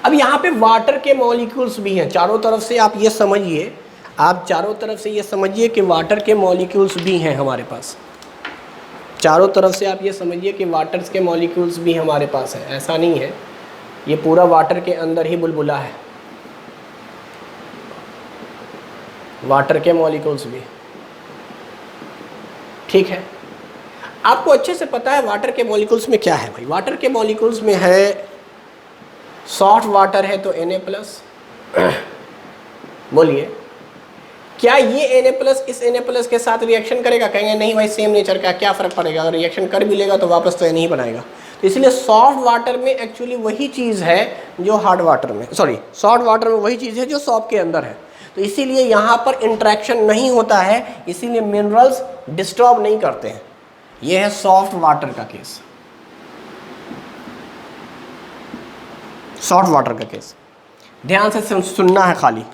अब यहां पे वाटर के मॉलिक्यूल्स भी हैं चारों तरफ से, आप ये समझिए, आप चारों तरफ से ये समझिए कि वाटर के मॉलिक्यूल्स भी हैं हमारे पास। चारों तरफ से आप ये समझिए कि वाटर्स के मॉलिक्यूल्स भी हमारे पास है, ऐसा नहीं है ये पूरा वाटर के अंदर ही बुलबुला है। वाटर के मॉलिक्यूल्स भी, ठीक है। आपको अच्छे से पता है वाटर के मॉलिक्यूल्स में क्या है भाई। वाटर के मॉलिक्यूल्स में है, सॉफ्ट वाटर है तो Na+। बोलिए, क्या ये Na+ इस Na+ के साथ रिएक्शन करेगा? कहेंगे नहीं भाई सेम नेचर का, क्या फ़र्क पड़ेगा, अगर रिएक्शन कर भी लेगा तो वापस तो नहीं बनाएगा। तो इसलिए सॉफ्ट वाटर में एक्चुअली वही चीज़ है जो हार्ड वाटर में, सॉरी सॉफ्ट वाटर में वही चीज़ है जो सॉप के अंदर है। तो इसीलिए यहाँ पर इंट्रैक्शन नहीं होता है, इसीलिए मिनरल्स डिस्टर्ब नहीं करते हैं। यह है सॉफ्ट वाटर का केस, सॉफ्ट वाटर का केस। ध्यान से सुनना है खाली,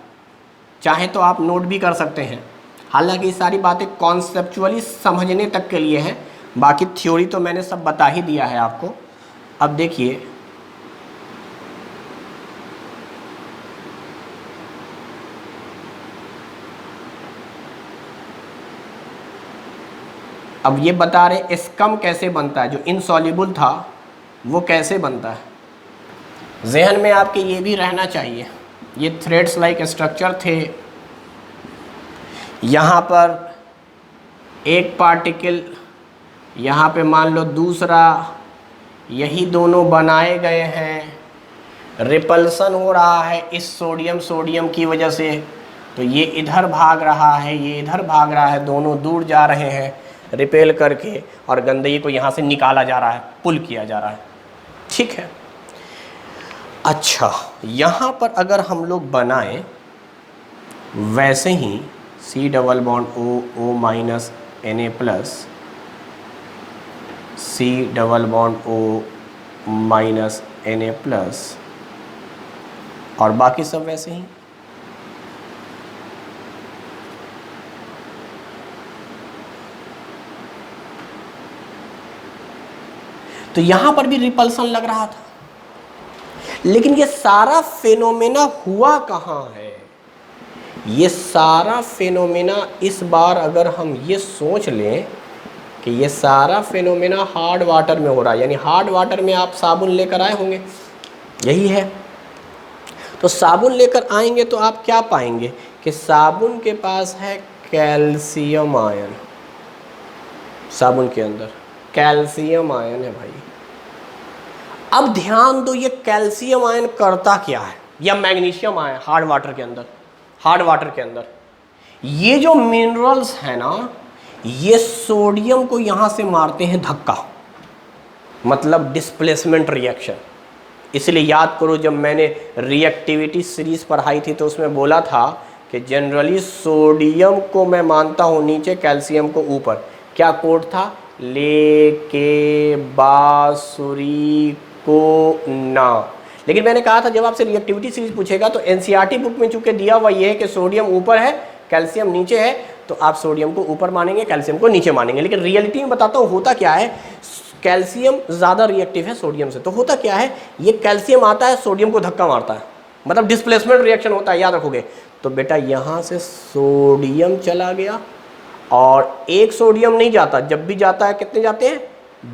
चाहे तो आप नोट भी कर सकते हैं। हालांकि ये सारी बातें कॉन्सेप्चुअली समझने तक के लिए हैं, बाकी थ्योरी तो मैंने सब बता ही दिया है आपको। अब देखिए, अब ये बता रहे स्कम कैसे बनता है, जो इनसॉल्युबल था वो कैसे बनता है। जहन में आपके ये भी रहना चाहिए, ये थ्रेड्स लाइक स्ट्रक्चर थे, यहाँ पर एक पार्टिकल यहाँ पे मान लो दूसरा, यही दोनों बनाए गए हैं, रिपल्सन हो रहा है इस सोडियम सोडियम की वजह से, तो ये इधर भाग रहा है, ये इधर भाग रहा है, दोनों दूर जा रहे हैं रिपेल करके, और गंदगी को यहाँ से निकाला जा रहा है, पुल किया जा रहा है। ठीक है। अच्छा, यहाँ पर अगर हम लोग बनाएं वैसे ही C double bond O minus Na plus, C double bond O minus Na plus, और बाकी सब वैसे ही। तो यहां पर भी रिपल्सन लग रहा था, लेकिन ये सारा फेनोमेना हुआ कहां है? ये सारा फेनोमेना इस बार अगर हम ये सोच लें कि ये सारा फेनोमेना हार्ड वाटर में हो रहा है, यानी हार्ड वाटर में आप साबुन लेकर आए होंगे, यही है। तो साबुन लेकर आएंगे तो आप क्या पाएंगे कि साबुन के पास है कैल्शियम आयन, साबुन के अंदर कैल्शियम आयन है भाई। अब ध्यान दो, ये कैल्शियम आयन करता क्या है, या मैग्नीशियम आयन हार्ड वाटर के अंदर, हार्ड वाटर के अंदर ये जो मिनरल्स है ना, ये सोडियम को यहां से मारते हैं धक्का, मतलब डिस्प्लेसमेंट रिएक्शन। इसलिए याद करो, जब मैंने रिएक्टिविटी सीरीज पढ़ाई थी तो उसमें बोला था कि जनरली सोडियम को मैं मानता हूं नीचे, कैल्शियम को ऊपर। क्या कोड था? लेके बांसुरी को ना। लेकिन मैंने कहा था जब आपसे रिएक्टिविटी सीरीज पूछेगा तो एनसीईआरटी बुक में चूंकि दिया हुआ ये है कि सोडियम ऊपर है कैल्शियम नीचे है, तो आप सोडियम को ऊपर मानेंगे कैल्शियम को नीचे मानेंगे। लेकिन रियलिटी में बताता हूँ होता क्या है, कैल्शियम ज़्यादा रिएक्टिव है सोडियम से। तो होता क्या है, ये कैल्शियम आता है सोडियम को धक्का मारता है, मतलब डिस्प्लेसमेंट रिएक्शन होता है, याद रखोगे। तो बेटा यहाँ से सोडियम चला गया, और एक सोडियम नहीं जाता, जब भी जाता है कितने जाते हैं?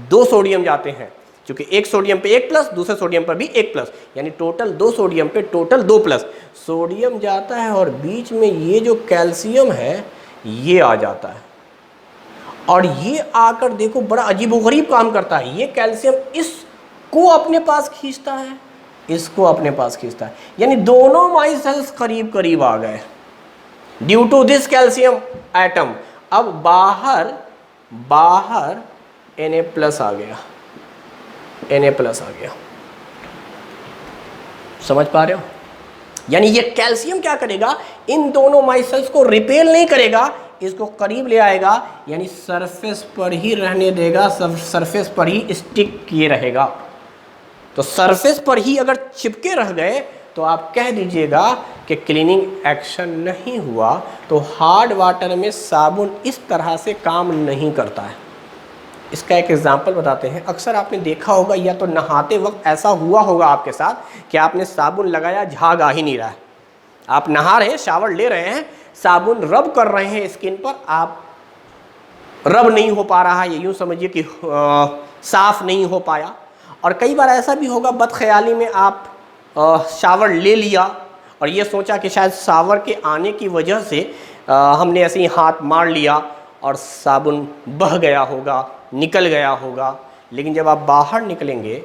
2 सोडियम जाते हैं, क्योंकि एक सोडियम पे 1 प्लस, दूसरे सोडियम पर भी 1 प्लस, यानी टोटल 2 सोडियम पे टोटल 2 प्लस सोडियम जाता है, और बीच में ये जो कैल्शियम है ये आ जाता है। और ये आकर देखो बड़ा अजीबोगरीब काम करता है, ये कैल्शियम इसको अपने पास खींचता है, इसको अपने पास खींचता है, यानी दोनों माइसेल्स करीब करीब आ गए due to this calcium atom. अब बाहर Na प्लस आ गया, Na प्लस आ गया, समझ पा रहे हो? यानी ये कैल्शियम क्या करेगा, इन दोनों माइसेल्स को रिपेल नहीं करेगा, इसको करीब ले आएगा, यानी सरफेस पर ही रहने देगा, सरफेस पर ही स्टिक किए रहेगा। तो सरफेस पर ही अगर चिपके रह गए तो आप कह दीजिएगा कि क्लीनिंग एक्शन नहीं हुआ। तो हार्ड वाटर में साबुन इस तरह से काम नहीं करता है। इसका एक एग्जांपल बताते हैं। अक्सर आपने देखा होगा, या तो नहाते वक्त ऐसा हुआ होगा आपके साथ कि आपने साबुन लगाया, झाग आ ही नहीं रहा है। आप नहा रहे हैं, शावर ले रहे हैं, साबुन रब कर रहे हैं स्किन पर, आप रब नहीं हो पा रहा है, ये यूँ समझिए कि साफ नहीं हो पाया। और कई बार ऐसा भी होगा, बदख्याली में आप शावर ले लिया और ये सोचा कि शायद शावर के आने की वजह से हमने ऐसे ही हाथ मार लिया और साबुन बह गया होगा, निकल गया होगा। लेकिन जब आप बाहर निकलेंगे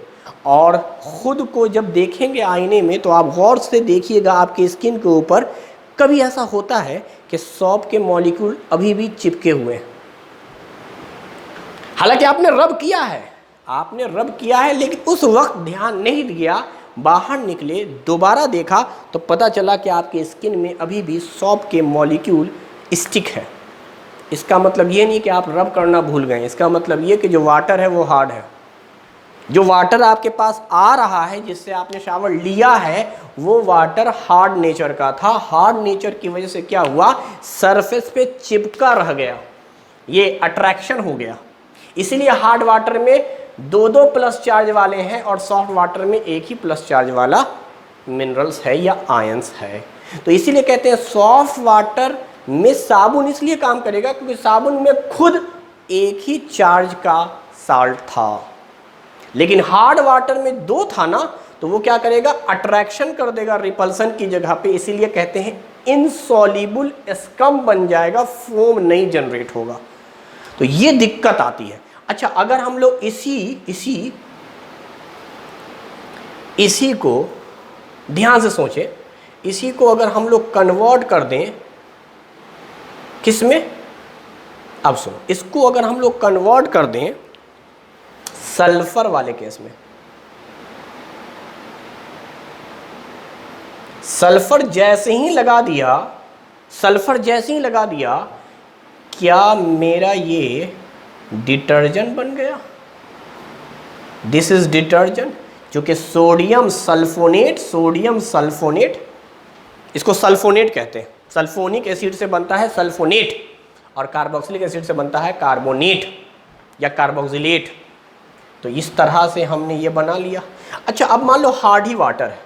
और ख़ुद को जब देखेंगे आईने में, तो आप गौर से देखिएगा आपकी स्किन के ऊपर कभी ऐसा होता है कि सौंफ के मॉलिक्यूल अभी भी चिपके हुए हैं। हालांकि आपने रब किया है, लेकिन उस वक्त ध्यान नहीं दिया, बाहर निकले, दोबारा देखा तो पता चला कि आपकी स्किन में अभी भी सौंफ के मॉलिक्यूल स्टिक है। इसका मतलब ये नहीं कि आप रब करना भूल गए, इसका मतलब ये कि जो वाटर है वो हार्ड है। जो वाटर आपके पास आ रहा है, जिससे आपने शावर लिया है, वो वाटर हार्ड नेचर का था। हार्ड नेचर की वजह से क्या हुआ, सरफेस पे चिपका रह गया, ये अट्रैक्शन हो गया। इसीलिए हार्ड वाटर में 2-2 प्लस चार्ज वाले हैं और सॉफ्ट वाटर में एक ही प्लस चार्ज वाला मिनरल्स है या आयंस है। तो इसीलिए कहते हैं सॉफ्ट वाटर में साबुन इसलिए काम करेगा क्योंकि साबुन में खुद एक ही चार्ज का साल्ट था। लेकिन हार्ड वाटर में 2 था ना, तो वो क्या करेगा, अट्रैक्शन कर देगा रिपल्सन की जगह पे। इसीलिए कहते हैं इनसॉल्युबल स्कम बन जाएगा, फोम नहीं जनरेट होगा। तो ये दिक्कत आती है। अच्छा, अगर हम लोग इसी को ध्यान से सोचें, इसी को अगर हम लोग कन्वर्ट कर दें किस में, अब सुनो, इसको अगर हम लोग कन्वर्ट कर दें सल्फर वाले केस में, सल्फर जैसे ही लगा दिया, क्या मेरा ये डिटर्जेंट बन गया? दिस इज डिटर्जेंट, जो कि सोडियम सल्फोनेट, इसको सल्फोनेट कहते हैं, सल्फोनिक एसिड से बनता है सल्फोनेट, और कार्बोक्सिलिक एसिड से बनता है कार्बोनेट या कार्बोक्सिलेट। तो इस तरह से हमने ये बना लिया। अच्छा, अब मान लो हार्ड वाटर है,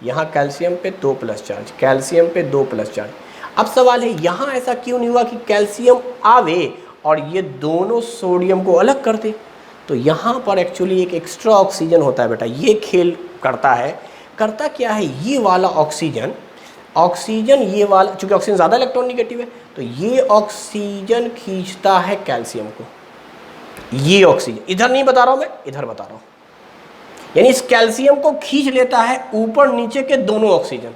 यहाँ कैल्शियम पे 2+ चार्ज, कैल्शियम पे 2+ चार्ज। अब सवाल है यहाँ ऐसा क्यों नहीं हुआ कि कैल्शियम आवे और ये दोनों सोडियम को अलग कर दे? तो यहाँ पर एक्चुअली एक एक्स्ट्रा ऑक्सीजन होता है बेटा, ये खेल करता है। करता क्या है, ये वाला ऑक्सीजन ये वाला, चूँकि ऑक्सीजन ज़्यादा इलेक्ट्रॉन निगेटिव है, तो ये ऑक्सीजन खींचता है कैल्शियम को। ये ऑक्सीजन इधर नहीं बता रहा हूँ मैं, इधर बता रहा हूँ, यानी इस कैल्शियम को खींच लेता है ऊपर नीचे के दोनों ऑक्सीजन,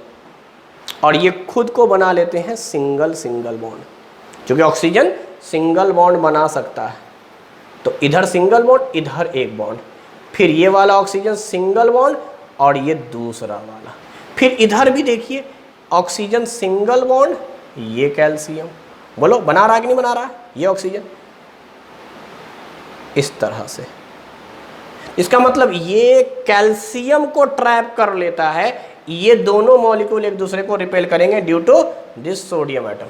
और ये खुद को बना लेते हैं सिंगल बॉन्ड। क्योंकि ऑक्सीजन सिंगल बॉन्ड बना सकता है, तो इधर सिंगल बॉन्ड, इधर एक बॉन्ड, फिर ये वाला ऑक्सीजन सिंगल बॉन्ड और ये दूसरा वाला, फिर इधर भी देखिए ऑक्सीजन सिंगल बॉन्ड, ये कैल्शियम, बोलो बना रहा है कि नहीं बना रहा है ये ऑक्सीजन? इस तरह से, इसका मतलब ये कैल्शियम को ट्रैप कर लेता है, ये दोनों मॉलिक्यूल एक दूसरे को रिपेल करेंगे due to this sodium atom.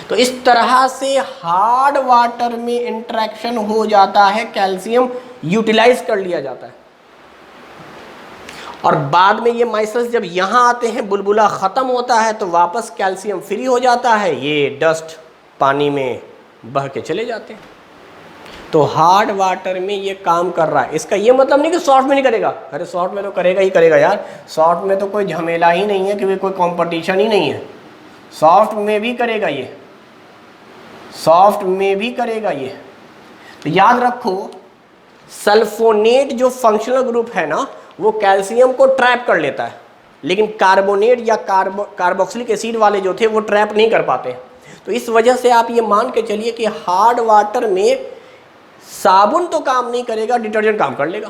तो इस तरह से हार्ड वाटर में इंटरेक्शन हो जाता है, कैल्शियम यूटिलाइज कर लिया जाता है, और बाद में ये माइसेल्स जब यहाँ आते हैं, बुलबुला ख़त्म होता है, तो वापस कैल्शियम फ्री हो जाता है, ये डस्ट पानी में बह के चले जाते हैं। तो हार्ड वाटर में ये काम कर रहा है। इसका ये मतलब नहीं कि सॉफ्ट में नहीं करेगा, अरे सॉफ्ट में तो करेगा ही करेगा यार, सॉफ्ट में तो कोई झमेला ही नहीं है, क्योंकि कोई कंपटीशन ही नहीं है, सॉफ्ट में भी करेगा ये, सॉफ्ट में भी करेगा ये। तो याद रखो, सल्फोनेट जो फंक्शनल ग्रुप है ना, वो कैल्शियम को ट्रैप कर लेता है, लेकिन कार्बोनेट या कार्बोक्सिलिक एसिड वाले जो थे वो ट्रैप नहीं कर पाते। तो इस वजह से आप ये मान के चलिए कि हार्ड वाटर में साबुन तो काम नहीं करेगा, डिटर्जेंट काम कर लेगा।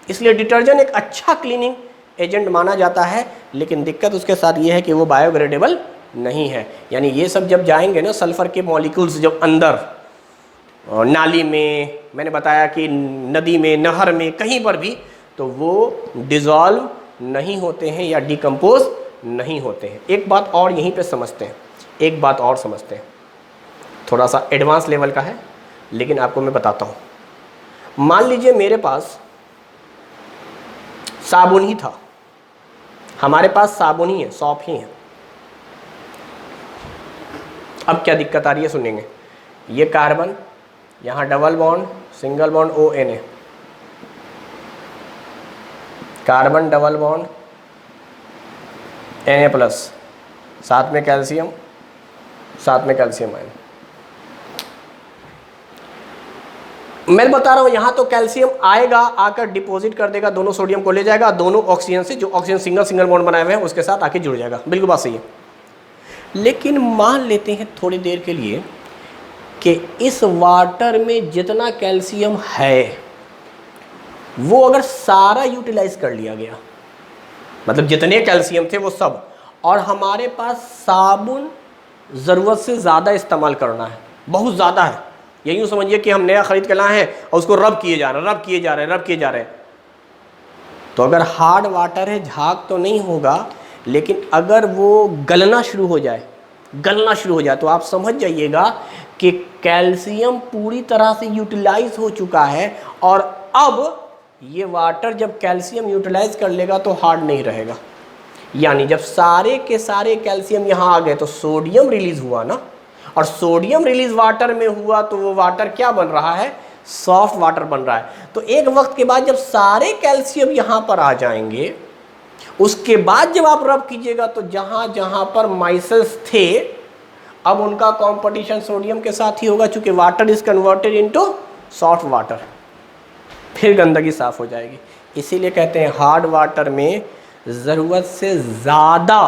इसलिए डिटर्जेंट एक अच्छा क्लीनिंग एजेंट माना जाता है, लेकिन दिक्कत उसके साथ ये है कि वो बायोग्रेडेबल नहीं है। यानी ये सब जब जाएंगे ना, सल्फर के मॉलिक्यूल्स जब अंदर नाली में, मैंने बताया कि नदी में, नहर में, कहीं पर भी, तो वो डिज़ोल्व नहीं होते हैं या डिकम्पोज नहीं होते हैं। एक बात और यहीं पे समझते हैं, एक बात और समझते हैं, थोड़ा सा एडवांस लेवल का है, लेकिन आपको मैं बताता हूँ। मान लीजिए मेरे पास साबुन ही था, हमारे पास साबुन ही है, सॉप ही है। अब क्या दिक्कत आ रही है सुनेंगे। ये कार्बन, यहाँ double bond, single bond ONA, carbon double bond Na+, साथ में कैल्शियम, साथ में कैल्शियम आयन। मैं बता रहा हूँ, यहाँ तो कैल्शियम आएगा, आकर डिपॉजिट कर देगा, दोनों सोडियम को ले जाएगा, दोनों ऑक्सीजन से, जो ऑक्सीजन सिंगल बॉन्ड बनाए हुए हैं उसके साथ आके जुड़ जाएगा। बिल्कुल बात सही है। लेकिन मान लेते हैं थोड़ी देर के लिए कि इस वाटर में जितना कैल्शियम है वो अगर सारा यूटिलाइज कर लिया गया, मतलब जितने कैल्शियम थे वो सब, और हमारे पास साबुन ज़रूरत से ज़्यादा इस्तेमाल करना है, बहुत ज़्यादा है, ये यूँ समझिए कि हम नया ख़रीद के लाए हैं और उसको रब किए जा रहे हैं, तो अगर हार्ड वाटर है झाग तो नहीं होगा, लेकिन अगर वो गलना शुरू हो जाए तो आप समझ जाइएगा कि कैल्शियम पूरी तरह से यूटिलाइज हो चुका है, और अब ये वाटर जब कैल्शियम यूटिलाइज कर लेगा तो हार्ड नहीं रहेगा। यानी जब सारे के सारे कैल्शियम यहाँ आ गए तो सोडियम रिलीज हुआ ना, और सोडियम रिलीज वाटर में हुआ तो वो वाटर क्या बन रहा है, सॉफ्ट वाटर बन रहा है। तो एक वक्त के बाद जब सारे कैल्शियम यहाँ पर आ जाएंगे, उसके बाद जब आप रब कीजिएगा तो जहाँ जहाँ पर माइसेल्स थे अब उनका कंपटीशन सोडियम के साथ ही होगा, चूंकि water is converted into soft water, फिर गंदगी साफ हो जाएगी। इसीलिए कहते हैं हार्ड वाटर में ज़रूरत से ज़्यादा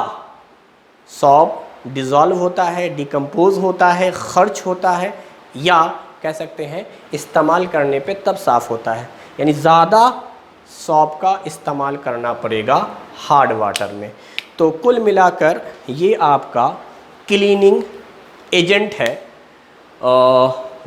सॉल्ट डिज़ोल्व होता है, डिकम्पोज होता है, खर्च होता है, या कह सकते हैं इस्तेमाल करने पे तब साफ़ होता है। यानी ज़्यादा सॉल्ट का इस्तेमाल करना पड़ेगा हार्ड वाटर में। तो कुल मिलाकर ये आपका क्लीनिंग एजेंट है,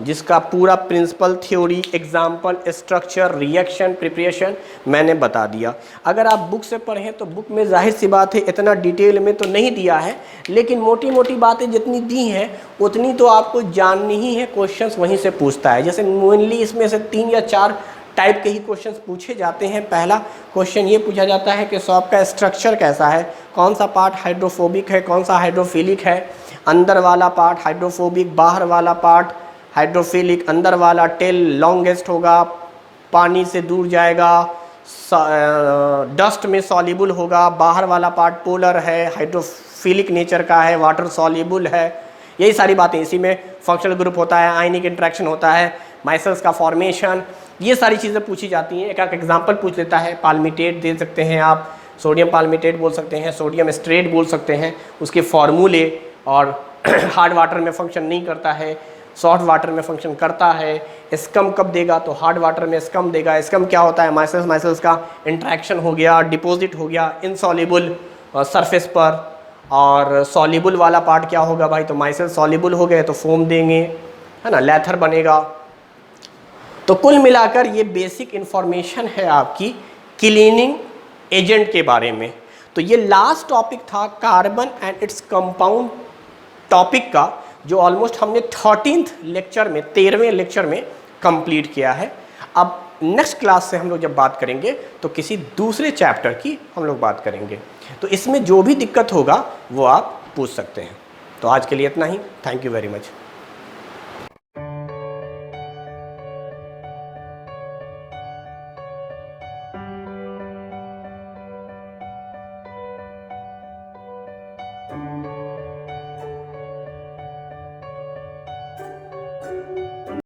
जिसका पूरा principle, theory, example, structure, reaction, preparation मैंने बता दिया। अगर आप बुक से पढ़ें तो बुक में जाहिर सी बात है इतना डिटेल में तो नहीं दिया है, लेकिन मोटी मोटी बातें जितनी दी हैं उतनी तो आपको जाननी ही है। क्वेश्चंस वहीं से पूछता है, जैसे मेनली इसमें से 3 या 4 टाइप के ही क्वेश्चंस पूछे जाते हैं। पहला क्वेश्चन ये पूछा जाता है कि सॉल्ट का स्ट्रक्चर कैसा है, कौन सा पार्ट हाइड्रोफोबिक है, कौन सा हाइड्रोफिलिक है, अंदर वाला पार्ट हाइड्रोफोबिक, बाहर वाला पार्ट हाइड्रोफिलिक, अंदर वाला टेल लॉन्गेस्ट होगा, पानी से दूर जाएगा, डस्ट में सॉल्युबल होगा, बाहर वाला पार्ट पोलर है, हाइड्रोफिलिक नेचर का है, वाटर सॉल्युबल है। यही सारी बातें, इसी में फंक्शनल ग्रुप होता है, आयनिक इंटरेक्शन होता है, माइसेल्स का फॉर्मेशन, ये सारी चीज़ें पूछी जाती हैं। एक एक एग्जाम्पल पूछ लेता है, पाल्मिटेट दे सकते हैं आप, सोडियम पाल्मिटेट बोल सकते हैं, सोडियम स्ट्रेट बोल सकते हैं, उसके फॉर्मूले, और हार्ड वाटर में फंक्शन नहीं करता है, सॉफ्ट वाटर में फंक्शन करता है, स्कम कब देगा, तो हार्ड वाटर में स्कम देगा। स्कम क्या होता है, माइसेल्स का इंट्रैक्शन हो गया, डिपॉजिट हो गया इनसॉल्युबल सरफेस पर, और सॉल्युबल वाला पार्ट क्या होगा भाई, तो माइसेल्स सॉल्युबल हो गए तो फोम देंगे, है ना, लैथर बनेगा। तो कुल मिलाकर ये बेसिक इन्फॉर्मेशन है आपकी क्लीनिंग एजेंट के बारे में। तो ये लास्ट टॉपिक था carbon and its compound topic का, जो ऑलमोस्ट हमने 13th लेक्चर में, 13वें लेक्चर में कंप्लीट किया है। अब नेक्स्ट क्लास से हम लोग जब बात करेंगे तो किसी दूसरे चैप्टर की हम लोग बात करेंगे। तो इसमें जो भी दिक्कत होगा वो आप पूछ सकते हैं। तो आज के लिए इतना ही। Thank you very much.